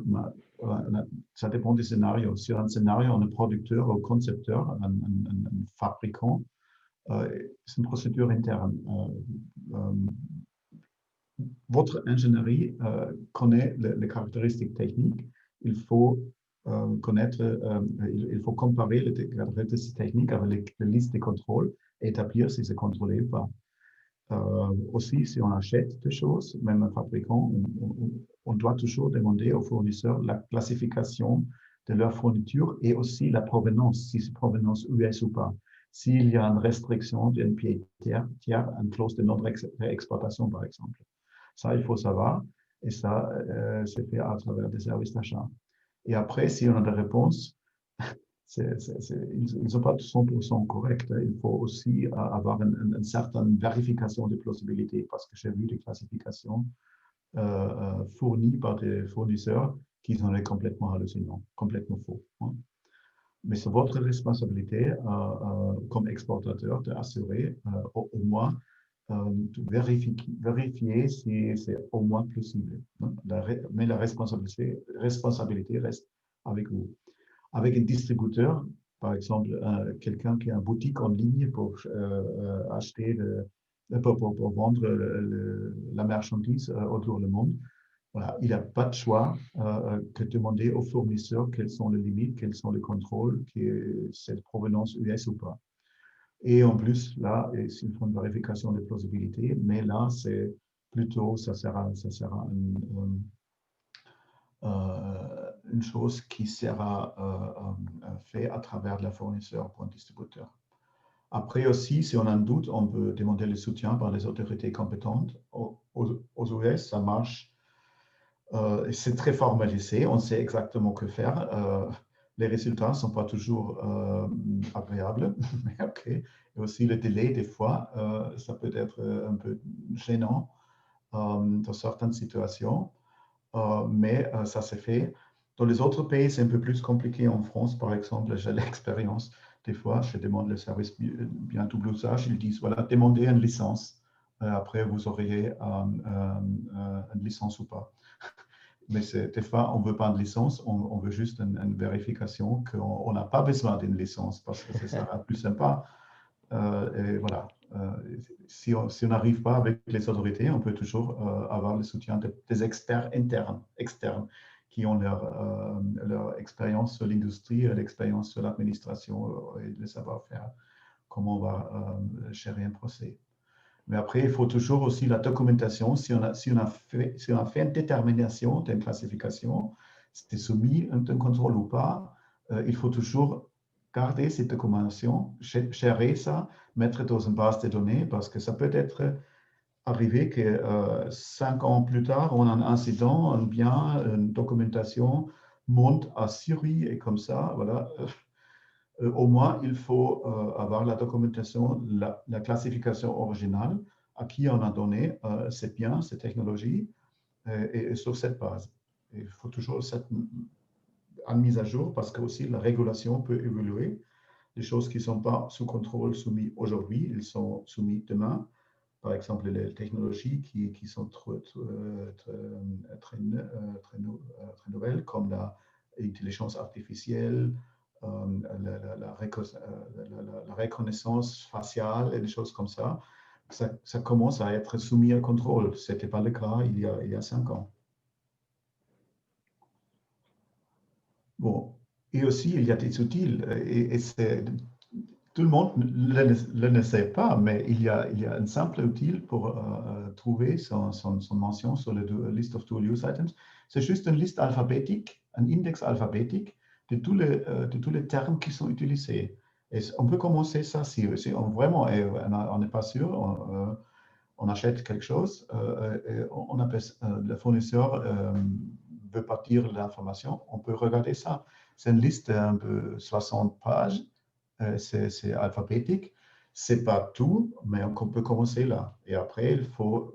Ça dépend des scénarios. Sur un scénario, on est producteur ou concepteur, un fabricant, c'est une procédure interne. Votre ingénierie connaît les caractéristiques techniques. Il faut connaître, il faut comparer les caractéristiques techniques avec les listes de contrôle et établir si c'est contrôlé ou pas. Aussi, si on achète des choses, même un fabricant, on doit toujours demander aux fournisseurs la classification de leur fourniture et aussi la provenance, si c'est provenance US ou pas. S'il y a une restriction d'un pays tiers, une clause de non-exportation, par exemple. Ça, il faut savoir, et ça, c'est fait à travers des services d'achat. Et après, si on a des réponses, ils ne sont pas 100% corrects. Il faut aussi avoir une certaine vérification de plausibilité parce que j'ai vu des classifications fournies par des fournisseurs qui sont complètement hallucinants, complètement faux. Hein. Mais c'est votre responsabilité comme exportateur d'assurer au moins de vérifier si c'est au moins plausible. Hein. Mais la responsabilité reste avec vous. Avec un distributeur, par exemple, quelqu'un qui a une boutique en ligne pour acheter, pour vendre la marchandise autour du monde, voilà, il n'a pas de choix que de demander aux fournisseurs quelles sont les limites, quels sont les contrôles, cette provenance US ou pas. Et en plus, là, ils font une vérification de plausibilité, mais là, c'est plutôt, ça sert à une chose qui sera faite à travers le fournisseur pour un distributeur. Après aussi, si on a un doute, on peut demander le soutien par les autorités compétentes. Aux US, ça marche. C'est très formalisé, on sait exactement que faire. Les résultats ne sont pas toujours agréables, mais ok. Et aussi le délai, des fois, ça peut être un peu gênant dans certaines situations. Mais ça s'est fait. Dans les autres pays, c'est un peu plus compliqué. En France, par exemple, j'ai l'expérience. Des fois, je demande le service bien double usage. Ils disent, voilà, demandez une licence. Après, vous auriez une licence ou pas. Mais des fois, on ne veut pas une licence, on veut juste une vérification qu'on n'a pas besoin d'une licence parce que ça sera plus sympa. Et voilà. Si on n'arrive pas avec les autorités, on peut toujours avoir le soutien des experts externes qui ont leur expérience sur l'industrie, l'expérience sur l'administration et le savoir-faire, comment on va gérer un procès. Mais après, il faut toujours aussi la documentation. Si on a fait une détermination d'une classification, c'est soumis à un contrôle ou pas, il faut toujours garder cette documentation, gérer ça, mettre dans une base de données, parce que ça peut être arrivé que 5 ans plus tard, on a un incident, un bien, une documentation monte à Syrie et comme ça, voilà. Au moins, il faut avoir la documentation, la classification originale, à qui on a donné ces biens, ces technologies, et sur cette base. Il faut toujours cette mise à jour parce que aussi la régulation peut évoluer. Les choses qui ne sont pas sous contrôle soumises aujourd'hui, ils sont soumises demain. Par exemple, les technologies qui sont très nouvelles, comme l'intelligence artificielle, la reconnaissance faciale et des choses comme ça, ça commence à être soumis à contrôle. Ce n'était pas le cas il y a 5 ans. Bon. Et aussi, il y a des outils, et tout le monde ne sait pas, mais il y a un simple outil pour trouver son mention sur la list of dual use items. C'est juste une liste alphabétique, un index alphabétique de tous les termes qui sont utilisés. Et on peut commencer ça si on vraiment on n'est pas sûr, on achète quelque chose, on appelle, le fournisseur veut partir l'information, on peut regarder ça. C'est une liste un peu 60 pages, c'est alphabétique. C'est pas tout, mais on peut commencer là. Et après, il faut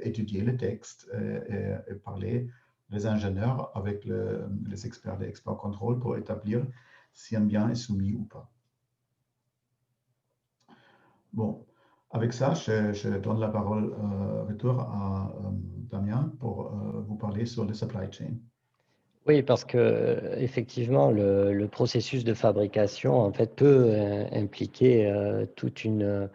étudier le texte et parler les ingénieurs avec les experts de export contrôle pour établir si un bien est soumis ou pas. Bon, avec ça, je donne la parole retour à Damien pour vous parler sur le supply chain. Oui, parce que effectivement, le processus de fabrication en fait peut impliquer toute une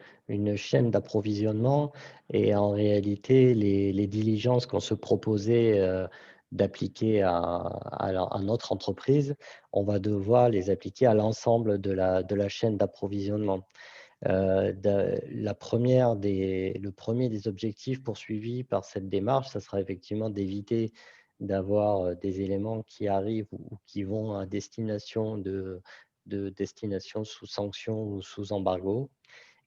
chaîne d'approvisionnement et en réalité, les diligences qu'on se proposait d'appliquer à notre entreprise, on va devoir les appliquer à l'ensemble de la chaîne d'approvisionnement. Le premier des objectifs poursuivis par cette démarche, ça sera effectivement d'éviter d'avoir des éléments qui arrivent ou qui vont à destination de destination sous sanction ou sous embargo.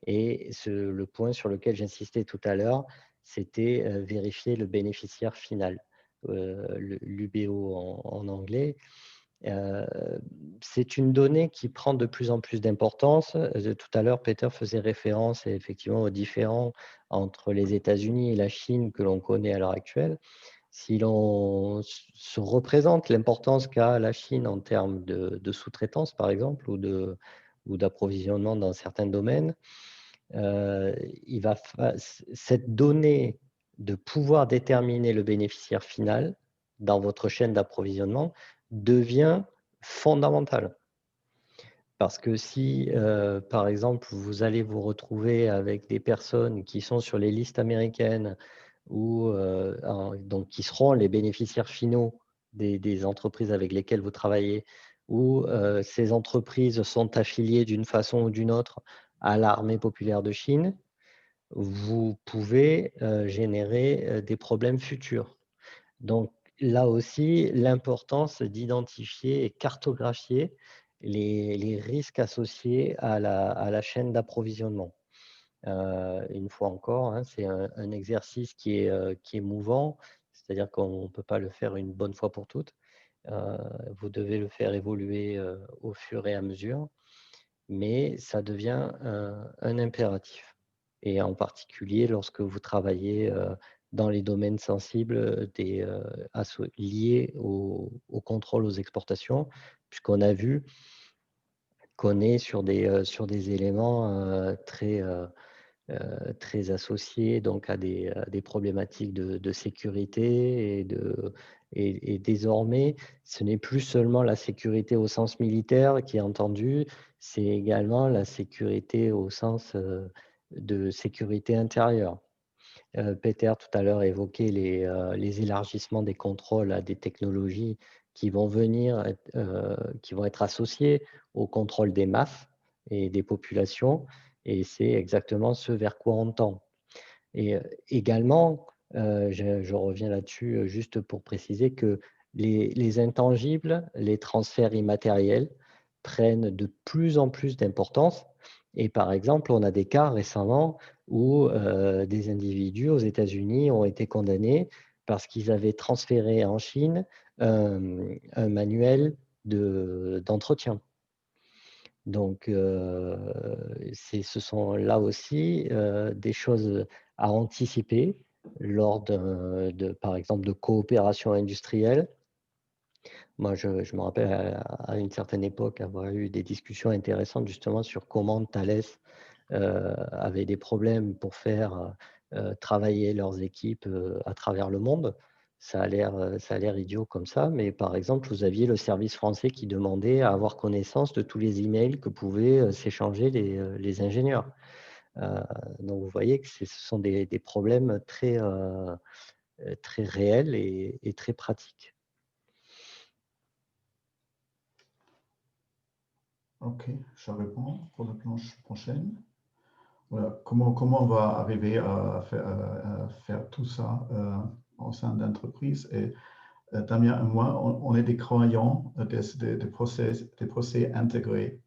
Et le point sur lequel j'insistais tout à l'heure, c'était vérifier le bénéficiaire final, l'UBO en anglais. C'est une donnée qui prend de plus en plus d'importance. Tout à l'heure, Peter faisait référence effectivement aux différends entre les États-Unis et la Chine que l'on connaît à l'heure actuelle. Si l'on se représente l'importance qu'a la Chine en termes de sous-traitance, par exemple, ou d'approvisionnement dans certains domaines, cette donnée de pouvoir déterminer le bénéficiaire final dans votre chaîne d'approvisionnement devient fondamentale. Parce que si, par exemple, vous allez vous retrouver avec des personnes qui sont sur les listes américaines ou donc qui seront les bénéficiaires finaux des entreprises avec lesquelles vous travaillez, ou ces entreprises sont affiliées d'une façon ou d'une autre à l'armée populaire de Chine, vous pouvez générer des problèmes futurs. Donc là aussi, l'importance d'identifier et cartographier les risques associés à la chaîne d'approvisionnement. Une fois encore, hein, c'est un exercice qui est mouvant, c'est-à-dire qu'on ne peut pas le faire une bonne fois pour toutes. Vous devez le faire évoluer au fur et à mesure, mais ça devient un impératif. Et en particulier lorsque vous travaillez dans les domaines sensibles liés au contrôle aux exportations, puisqu'on a vu qu'on est sur des éléments très associés donc à des problématiques de sécurité et désormais, ce n'est plus seulement la sécurité au sens militaire qui est entendue, c'est également la sécurité au sens de sécurité intérieure. Peter, tout à l'heure, évoquait les élargissements des contrôles à des technologies qui vont qui vont être associées au contrôle des masses et des populations. Et c'est exactement ce vers quoi on tend. Et également, je reviens là-dessus juste pour préciser que les intangibles, les transferts immatériels, prennent de plus en plus d'importance. Et par exemple, on a des cas récemment où des individus aux États-Unis ont été condamnés parce qu'ils avaient transféré en Chine un manuel d'entretien. Donc, ce sont là aussi des choses à anticiper lors par exemple, de coopération industrielle. Moi, je me rappelle à une certaine époque avoir eu des discussions intéressantes justement sur comment Thales avait des problèmes pour faire travailler leurs équipes à travers le monde. Ça a l'air idiot comme ça, mais par exemple, vous aviez le service français qui demandait à avoir connaissance de tous les emails que pouvaient s'échanger les ingénieurs. Donc, vous voyez que ce sont des problèmes très réels et très pratiques. Ok, je réponds pour la planche prochaine. Voilà. Comment on va arriver à faire tout ça au sein d'entreprise? Et Damien et moi, on est des croyants des procès intégrés.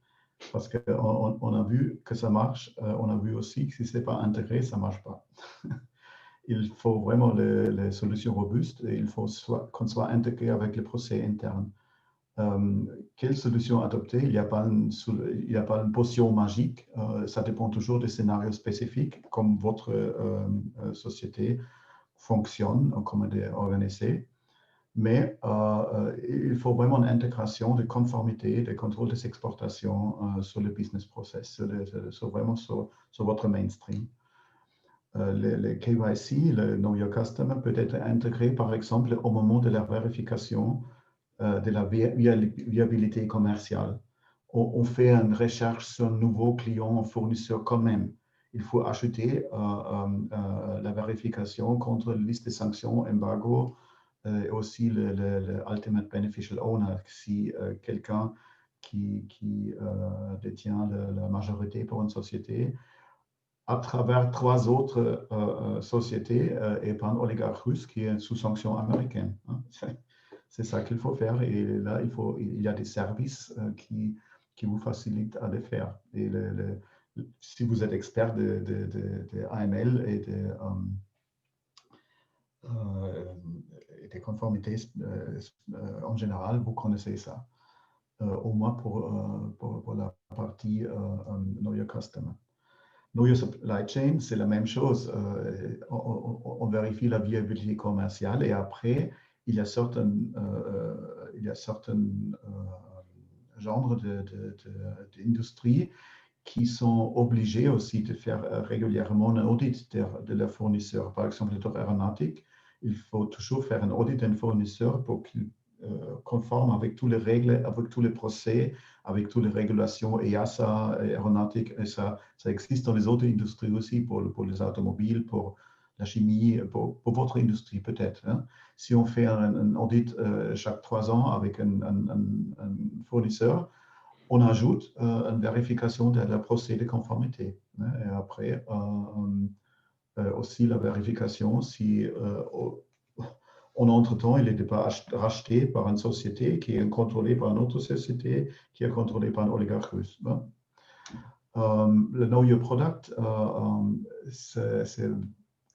Parce qu'on a vu que ça marche, on a vu aussi que si ce n'est pas intégré, ça ne marche pas. Il faut vraiment les solutions robustes et il faut qu'on soit intégré avec les procès internes. Quelle solution adopter? Il n'y a pas une potion magique. Ça dépend toujours des scénarios spécifiques, comme votre société fonctionne, comment elle est organisée. Mais il faut vraiment une intégration de conformité, de contrôle des exportations sur le business process, vraiment sur votre mainstream. Le KYC, le Know Your Customer, peut être intégré, par exemple, au moment de la vérification de la viabilité commerciale. On fait une recherche sur un nouveau client, un fournisseur quand même. Il faut ajouter la vérification contre la liste de sanctions, embargo, et aussi le Ultimate Beneficial Owner, si quelqu'un qui détient la majorité pour une société, à travers 3 autres sociétés et pas un oligarque russe qui est sous sanction américaine. Hein. C'est ça qu'il faut faire et là, il y a des services qui vous facilitent à le faire. Et si vous êtes expert de AML et des conformités en général, vous connaissez ça. Au moins pour la partie Know Your Customer. Know Your Supply Chain, c'est la même chose. On vérifie la viabilité commerciale et après, il y a certains genres d'industries qui sont obligés aussi de faire régulièrement un audit de leurs fournisseurs. Par exemple, dans l'aéronautique, il faut toujours faire un audit d'un fournisseur pour qu'il conforme avec toutes les règles, avec tous les procès, avec toutes les régulations EASA, aéronautique, et ça existe dans les autres industries aussi, pour les automobiles, pour la chimie, pour votre industrie peut-être. Hein. Si on fait un audit chaque 3 ans avec un fournisseur, on ajoute une vérification de la procédure de conformité. Hein, et après, aussi la vérification si en entre-temps, il n'était pas racheté par une société qui est contrôlée par une autre société qui est contrôlée par un oligarque russe. Hein. Le Know Your Product, c'est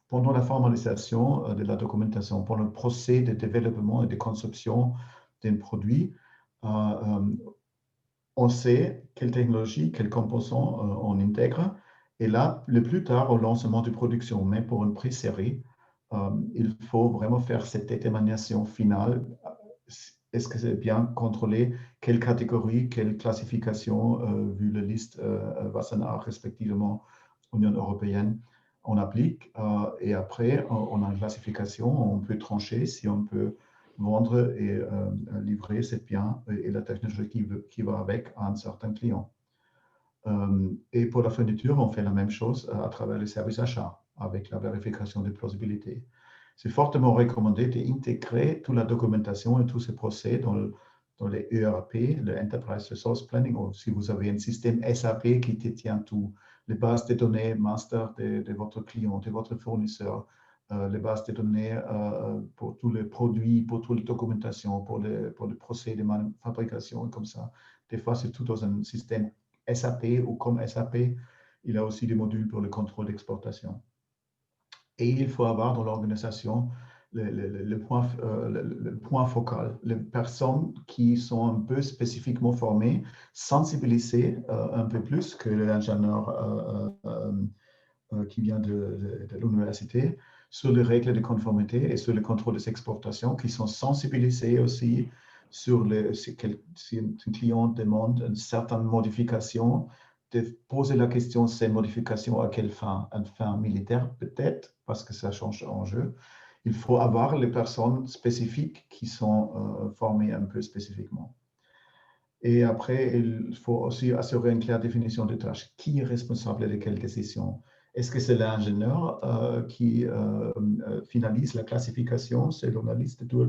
pendant la formalisation de la documentation, pendant le procès de développement et de conception d'un produit, on sait quelle technologie, quels composants on intègre. Et là, le plus tard, au lancement de production, même pour une pré-série, il faut vraiment faire cette détermination finale. Est-ce que c'est bien contrôlé? Quelle catégorie, quelle classification, vu la liste Wassenaar, respectivement, Union européenne, on applique. Et après, on a une classification, on peut trancher si on peut vendre et livrer ces biens et la technologie qui va avec à un certain client. Et pour la fourniture, on fait la même chose à travers les services achats avec la vérification de plausibilité. C'est fortement recommandé d'intégrer toute la documentation et tous ces procès dans les ERP, le Enterprise Resource Planning, ou si vous avez un système SAP qui détient tout, les bases de données master de votre client, de votre fournisseur, les bases de données pour tous les produits, pour toute la documentation, pour les procès de fabrication et comme ça. Des fois, c'est tout dans un système SAP ou comme SAP. Il y a aussi des modules pour le contrôle d'exportation. Et il faut avoir dans l'organisation le point focal, les personnes qui sont un peu spécifiquement formées, sensibilisées un peu plus que l'ingénieur qui vient de l'université sur les règles de conformité et sur le contrôle des exportations, qui sont sensibilisés aussi sur si un client demande une certaine modification, de poser la question, ces modifications à quelle fin? Une fin militaire peut-être, parce que ça change en jeu. Il faut avoir les personnes spécifiques qui sont formées un peu spécifiquement. Et après, il faut aussi assurer une claire définition des tâches. Qui est responsable de quelle décision? Est-ce que c'est l'ingénieur qui finalise la classification selon la liste de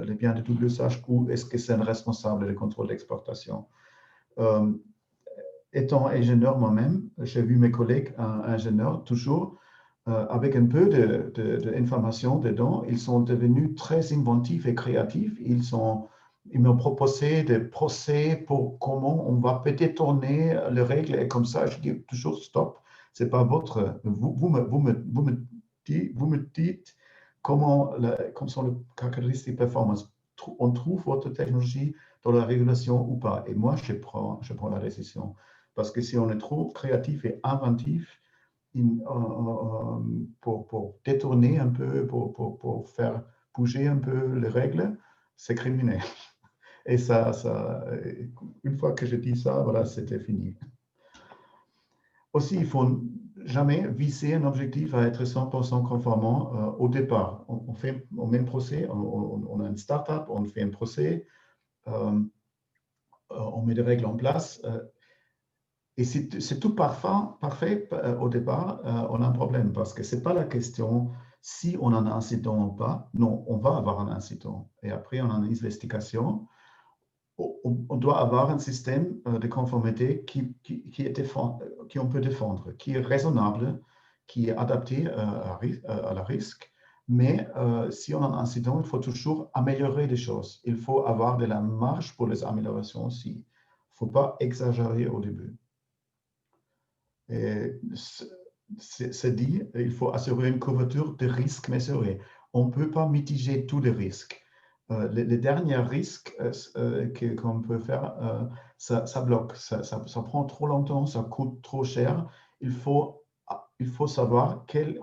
les biens de double usage, ou est-ce que c'est un responsable du contrôle d'exportation? Étant ingénieur moi-même, j'ai vu mes collègues ingénieurs toujours avec un peu d'informations dedans, ils sont devenus très inventifs et créatifs. Ils m'ont proposé des procès pour comment on va peut-être tourner les règles, et comme ça, je dis toujours stop, c'est pas votre. Vous me dites comment sont les caractéristiques de performance. On trouve votre technologie dans la régulation ou pas. Et moi, je prends la décision. Parce que si on est trop créatif et inventif, pour détourner un peu, pour faire bouger un peu les règles, c'est criminel. Et une fois que je dis ça, voilà, c'était fini. Aussi, il ne faut jamais viser un objectif à être 100% conformant au départ. On met un procès, on a une start-up, on fait un procès, on met des règles en place. Et c'est tout parfait au départ, on a un problème parce que ce n'est pas la question si on a un incident ou pas. Non, on va avoir un incident. Et après, on a une investigation. On doit avoir un système de conformité qui on peut défendre, qui est raisonnable, qui est adapté à la risque. Mais si on a un incident, il faut toujours améliorer les choses. Il faut avoir de la marge pour les améliorations aussi. Il ne faut pas exagérer au début. C'est dit, il faut assurer une couverture de risques mesurés. On ne peut pas mitiger tous les risques. Les derniers risques qu'on peut faire, ça bloque, ça prend trop longtemps, ça coûte trop cher. Il faut savoir quel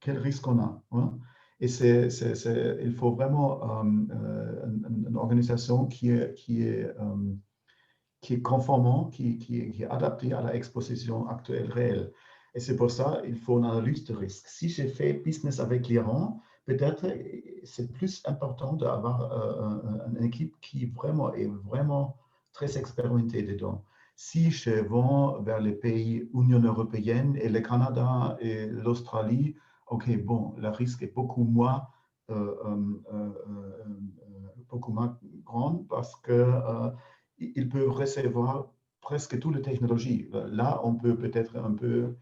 risque on a. Hein. Et il faut vraiment une organisation qui est conformant, qui est adapté à l'exposition actuelle réelle. Et c'est pour ça qu'il faut une analyse de risque. Si j'ai fait business avec l'Iran, peut-être c'est plus important d'avoir une équipe qui est vraiment très expérimentée dedans. Si je vends vers les pays Union européenne et le Canada et l'Australie, ok, bon, le risque est beaucoup moins grand parce que ils peuvent recevoir presque toutes les technologies. Là, on peut peut-être un peu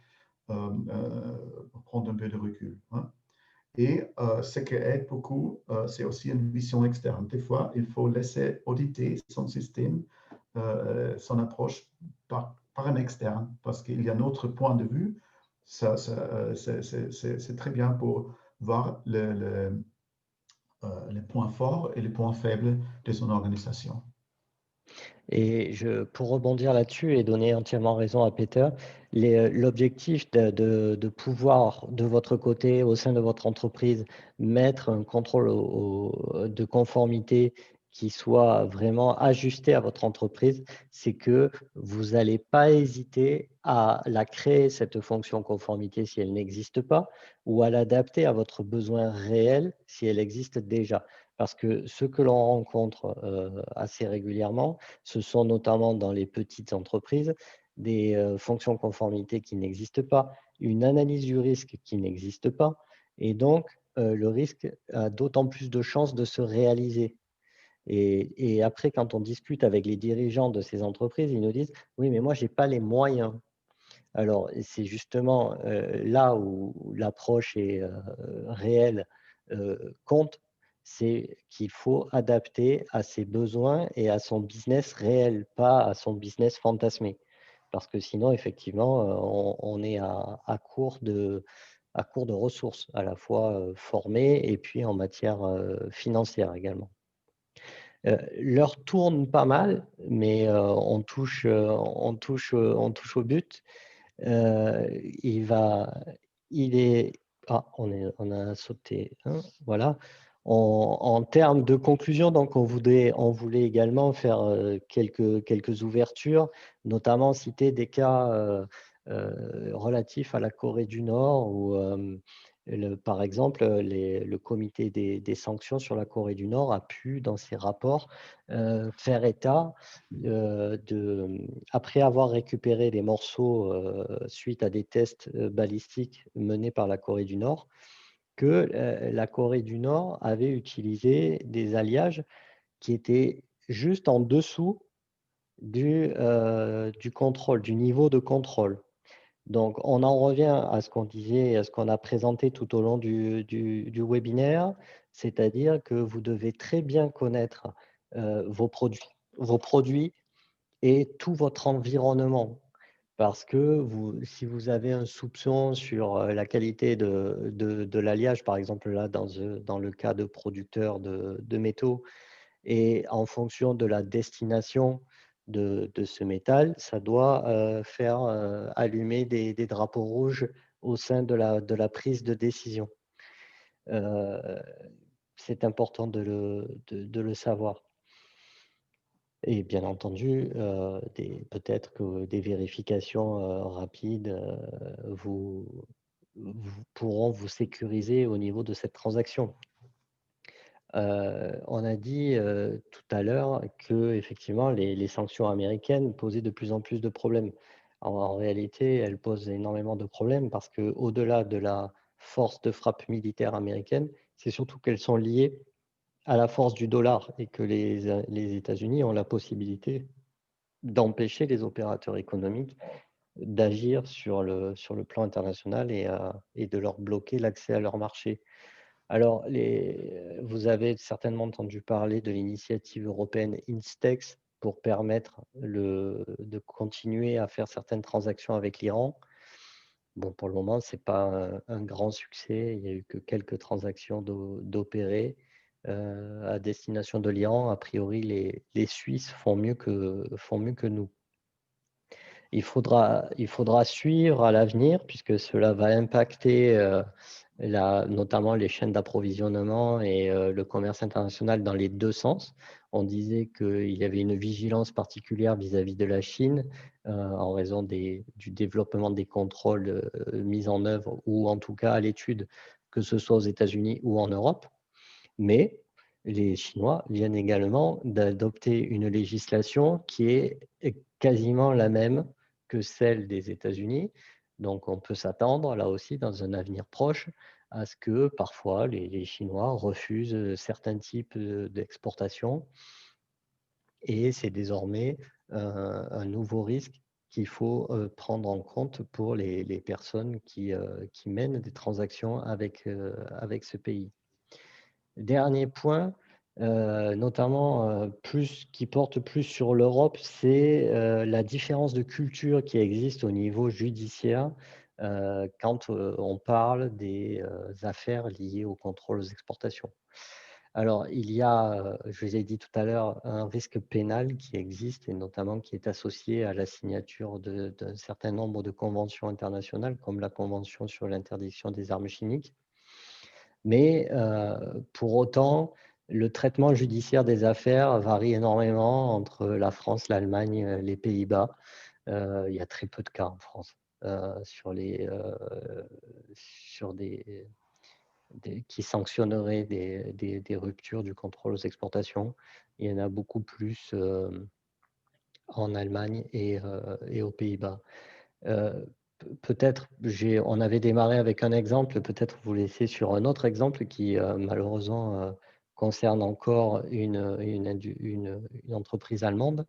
prendre un peu de recul. Hein. Et ce qui aide beaucoup, c'est aussi une vision externe. Des fois, il faut laisser auditer son système, son approche par un externe, parce qu'il y a un autre point de vue. C'est très bien pour voir les points forts et les points faibles de son organisation. Et pour rebondir là-dessus et donner entièrement raison à Peter, l'objectif de pouvoir, de votre côté, au sein de votre entreprise, mettre un contrôle de conformité qui soit vraiment ajusté à votre entreprise, c'est que vous n'allez pas hésiter à la créer, cette fonction conformité, si elle n'existe pas, ou à l'adapter à votre besoin réel si elle existe déjà. Parce que ce que l'on rencontre assez régulièrement, ce sont notamment dans les petites entreprises des fonctions conformité qui n'existent pas, une analyse du risque qui n'existe pas, et donc le risque a d'autant plus de chances de se réaliser. Et après, quand on discute avec les dirigeants de ces entreprises, ils nous disent « Oui, mais moi, je n'ai pas les moyens ». Alors, c'est justement là où l'approche est réelle compte, c'est qu'il faut adapter à ses besoins et à son business réel, pas à son business fantasmé. Parce que sinon, effectivement, on est à court de ressources, à la fois formées et puis en matière financière également. L'heure tourne pas mal, mais on touche au but. Heu, il va il est on a sauté un, voilà. En termes de conclusion, donc on voulait également faire, quelques ouvertures, notamment citer des cas, relatifs à la Corée du Nord où, par exemple, le comité des sanctions sur la Corée du Nord a pu, dans ses rapports, faire état, après avoir récupéré les morceaux, suite à des tests, balistiques menés par la Corée du Nord, que, la Corée du Nord avait utilisé des alliages qui étaient juste en dessous du contrôle, du niveau de contrôle. Donc on en revient à ce qu'on disait, à ce qu'on a présenté tout au long du webinaire, c'est-à-dire que vous devez très bien connaître, vos produits et tout votre environnement. Parce que si vous avez un soupçon sur la qualité de l'alliage, par exemple là dans le cas de producteurs de métaux, et en fonction de la destination de ce métal, ça doit faire allumer des drapeaux rouges au sein de la prise de décision. Euh, c'est important de le savoir. Et bien entendu, peut-être que des vérifications rapides pourront vous sécuriser au niveau de cette transaction. On a dit tout à l'heure que effectivement les sanctions américaines posaient de plus en plus de problèmes. En réalité, elles posent énormément de problèmes parce qu'au-delà de la force de frappe militaire américaine, c'est surtout qu'elles sont liées à la force du dollar et que les États-Unis ont la possibilité d'empêcher les opérateurs économiques d'agir sur le plan international et de leur bloquer l'accès à leur marché. Alors, vous avez certainement entendu parler de l'initiative européenne Instex pour permettre de continuer à faire certaines transactions avec l'Iran. Bon, pour le moment, ce n'est pas un grand succès. Il n'y a eu que quelques transactions d'opérées à destination de l'Iran. A priori, les Suisses font mieux que nous. Il faudra suivre à l'avenir puisque cela va impacter notamment les chaînes d'approvisionnement et le commerce international dans les deux sens. On disait qu'il y avait une vigilance particulière vis-à-vis de la Chine en raison du développement des contrôles mis en œuvre ou en tout cas à l'étude, que ce soit aux États-Unis ou en Europe. Mais les Chinois viennent également d'adopter une législation qui est quasiment la même que celle des États-Unis. Donc, on peut s'attendre, là aussi, dans un avenir proche, à ce que parfois les Chinois refusent certains types d'exportation. Et c'est désormais un nouveau risque qu'il faut prendre en compte pour les personnes qui mènent des transactions avec ce pays. Dernier point, notamment qui porte plus sur l'Europe, c'est la différence de culture qui existe au niveau judiciaire quand on parle des affaires liées au contrôle aux exportations. Alors, il y a, je vous ai dit tout à l'heure, un risque pénal qui existe et notamment qui est associé à la signature d'un certain nombre de conventions internationales, comme la Convention sur l'interdiction des armes chimiques. Mais pour autant, le traitement judiciaire des affaires varie énormément entre la France, l'Allemagne, les Pays-Bas. Il y a très peu de cas en France sur qui sanctionneraient des ruptures du contrôle aux exportations. Il y en a beaucoup plus en Allemagne et aux Pays-Bas. Peut-être, on avait démarré avec un exemple, peut-être vous laisser sur un autre exemple qui malheureusement concerne encore une entreprise allemande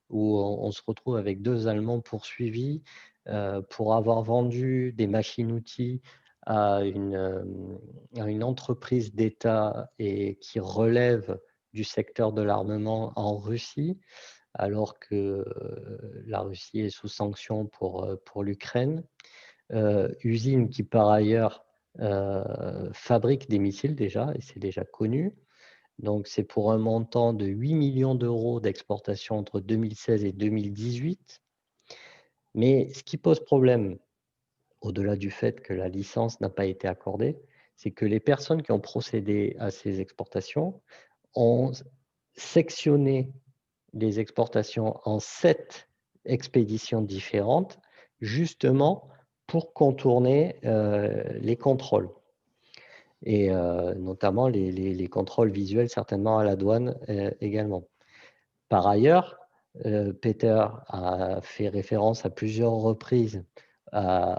où on se retrouve avec deux Allemands poursuivis pour avoir vendu des machines-outils à une entreprise d'État et qui relève du secteur de l'armement en Russie, alors que la Russie est sous sanction pour l'Ukraine. Usine qui, par ailleurs, fabrique des missiles déjà, et c'est déjà connu. Donc, c'est pour un montant de 8 millions d'euros d'exportation entre 2016 et 2018. Mais ce qui pose problème, au-delà du fait que la licence n'a pas été accordée, c'est que les personnes qui ont procédé à ces exportations ont sectionné les exportations en 7 expéditions différentes, justement pour contourner les contrôles. Et notamment les contrôles visuels, certainement à la douane également. Par ailleurs, Peter a fait référence à plusieurs reprises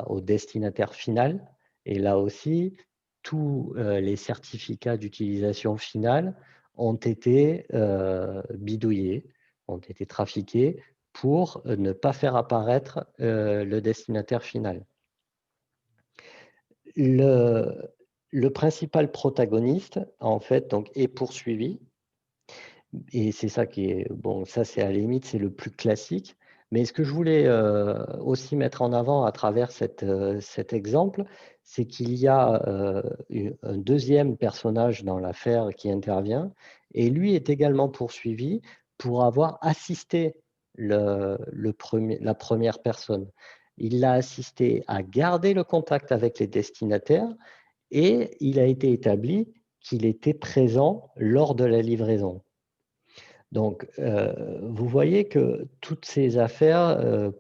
au destinataire final. Et là aussi, tous les certificats d'utilisation finale ont été bidouillés, ont été trafiqués pour ne pas faire apparaître le destinataire final. Le principal protagoniste, en fait, donc, est poursuivi. Et c'est ça qui est, bon, ça c'est à la limite, c'est le plus classique. Mais ce que je voulais aussi mettre en avant à travers cet exemple, c'est qu'il y a un deuxième personnage dans l'affaire qui intervient, et lui est également poursuivi pour avoir assisté la première personne. Il l'a assisté à garder le contact avec les destinataires, et il a été établi qu'il était présent lors de la livraison. Donc, vous voyez que toutes ces affaires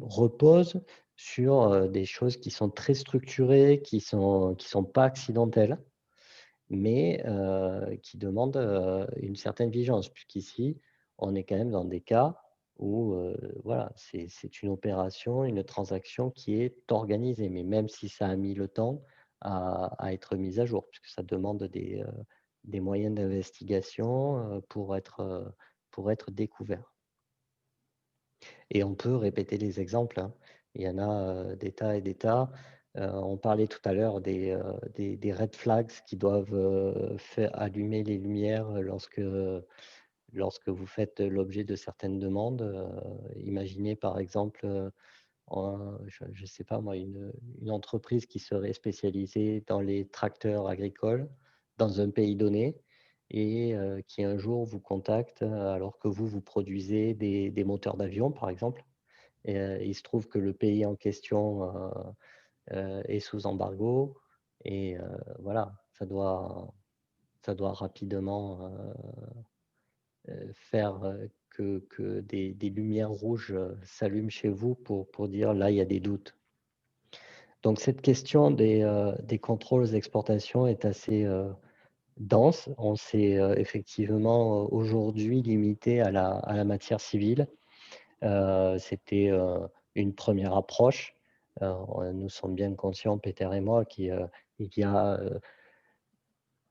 reposent sur des choses qui sont très structurées, qui sont pas accidentelles, mais qui demandent une certaine vigilance, puisqu'ici, on est quand même dans des cas où voilà, c'est une opération, une transaction qui est organisée, mais même si ça a mis le temps à être mise à jour, puisque ça demande des moyens d'investigation pour être découvert. Et on peut répéter les exemples, hein. Il y en a des tas et des tas. On parlait tout à l'heure des red flags qui doivent faire allumer les lumières lorsque vous faites l'objet de certaines demandes. Imaginez par exemple, je ne sais pas moi, une entreprise qui serait spécialisée dans les tracteurs agricoles dans un pays donné et qui un jour vous contacte alors que vous produisez des moteurs d'avion, par exemple. Et il se trouve que le pays en question est sous embargo et voilà, ça doit rapidement faire que des lumières rouges s'allument chez vous pour dire là, il y a des doutes. Donc cette question des contrôles d'exportation est assez dense. On s'est effectivement aujourd'hui limité à la matière civile. C'était une première approche. Nous sommes bien conscients, Peter et moi, qu'il y a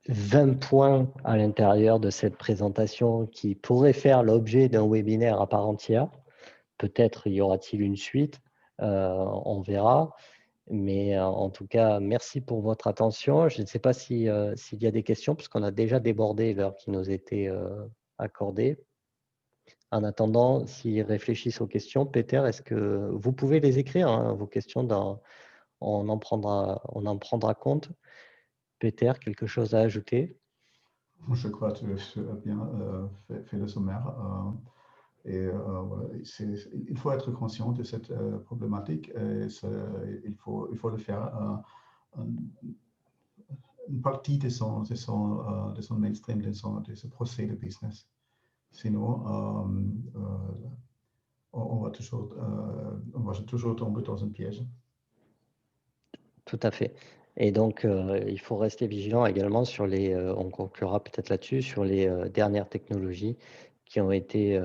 20 points à l'intérieur de cette présentation qui pourraient faire l'objet d'un webinaire à part entière. Peut-être y aura-t-il une suite, on verra. Mais en tout cas, merci pour votre attention. Je ne sais pas s'il y a des questions, puisqu'on a déjà débordé l'heure qui nous était accordée. En attendant, s'ils réfléchissent aux questions, Peter, est-ce que vous pouvez les écrire, hein, vos questions, on en prendra compte. Peter, quelque chose à ajouter? Je crois que tu as bien fait le sommaire. Voilà, il faut être conscient de cette problématique. Et il faut le faire une partie de son mainstream, de ce procès de business. Sinon, on va toujours tomber dans un piège. Tout à fait. Et donc, il faut rester vigilant également sur on conclura peut-être là-dessus, sur les dernières technologies qui ont été,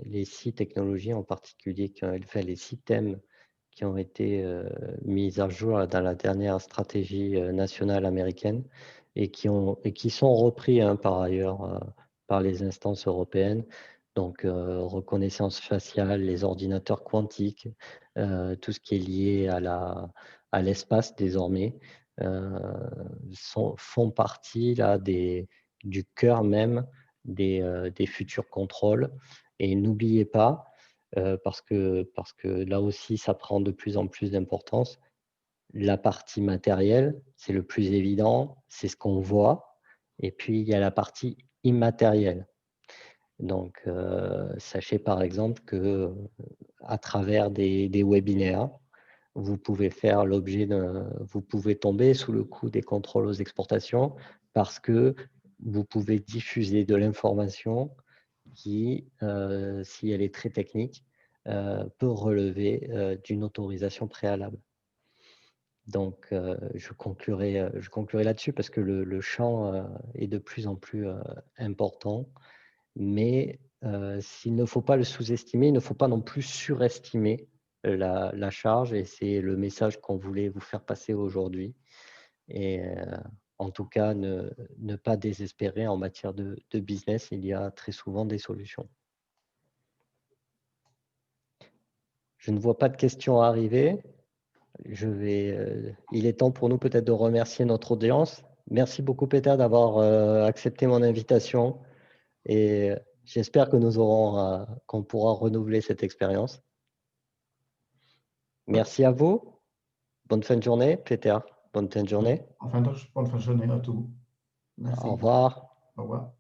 les 6 technologies en particulier, les 6 thèmes qui ont été mis à jour dans la dernière stratégie nationale américaine et qui sont repris hein, par ailleurs par les instances européennes. Donc, reconnaissance faciale, les ordinateurs quantiques, tout ce qui est lié à l'espace désormais, font partie là, du cœur même des futurs contrôles. Et n'oubliez pas, parce que là aussi, ça prend de plus en plus d'importance, la partie matérielle, c'est le plus évident, c'est ce qu'on voit. Et puis, il y a la partie immatérielle. Donc, sachez par exemple que à travers des webinaires, vous pouvez faire l'objet vous pouvez tomber sous le coup des contrôles aux exportations parce que vous pouvez diffuser de l'information qui, si elle est très technique, peut relever d'une autorisation préalable. Donc, je conclurai là-dessus parce que le champ est de plus en plus important. Mais s'il ne faut pas le sous-estimer, il ne faut pas non plus surestimer la charge. Et c'est le message qu'on voulait vous faire passer aujourd'hui. Et en tout cas, ne pas désespérer en matière de business. Il y a très souvent des solutions. Je ne vois pas de questions arriver. Il est temps pour nous peut-être de remercier notre audience. Merci beaucoup, Peter, d'avoir accepté mon invitation. Et j'espère que qu'on pourra renouveler cette expérience. Merci à vous. Bonne fin de journée, Peter. Bonne fin de journée. Bonne fin de journée à tous. Merci. Au revoir. Au revoir.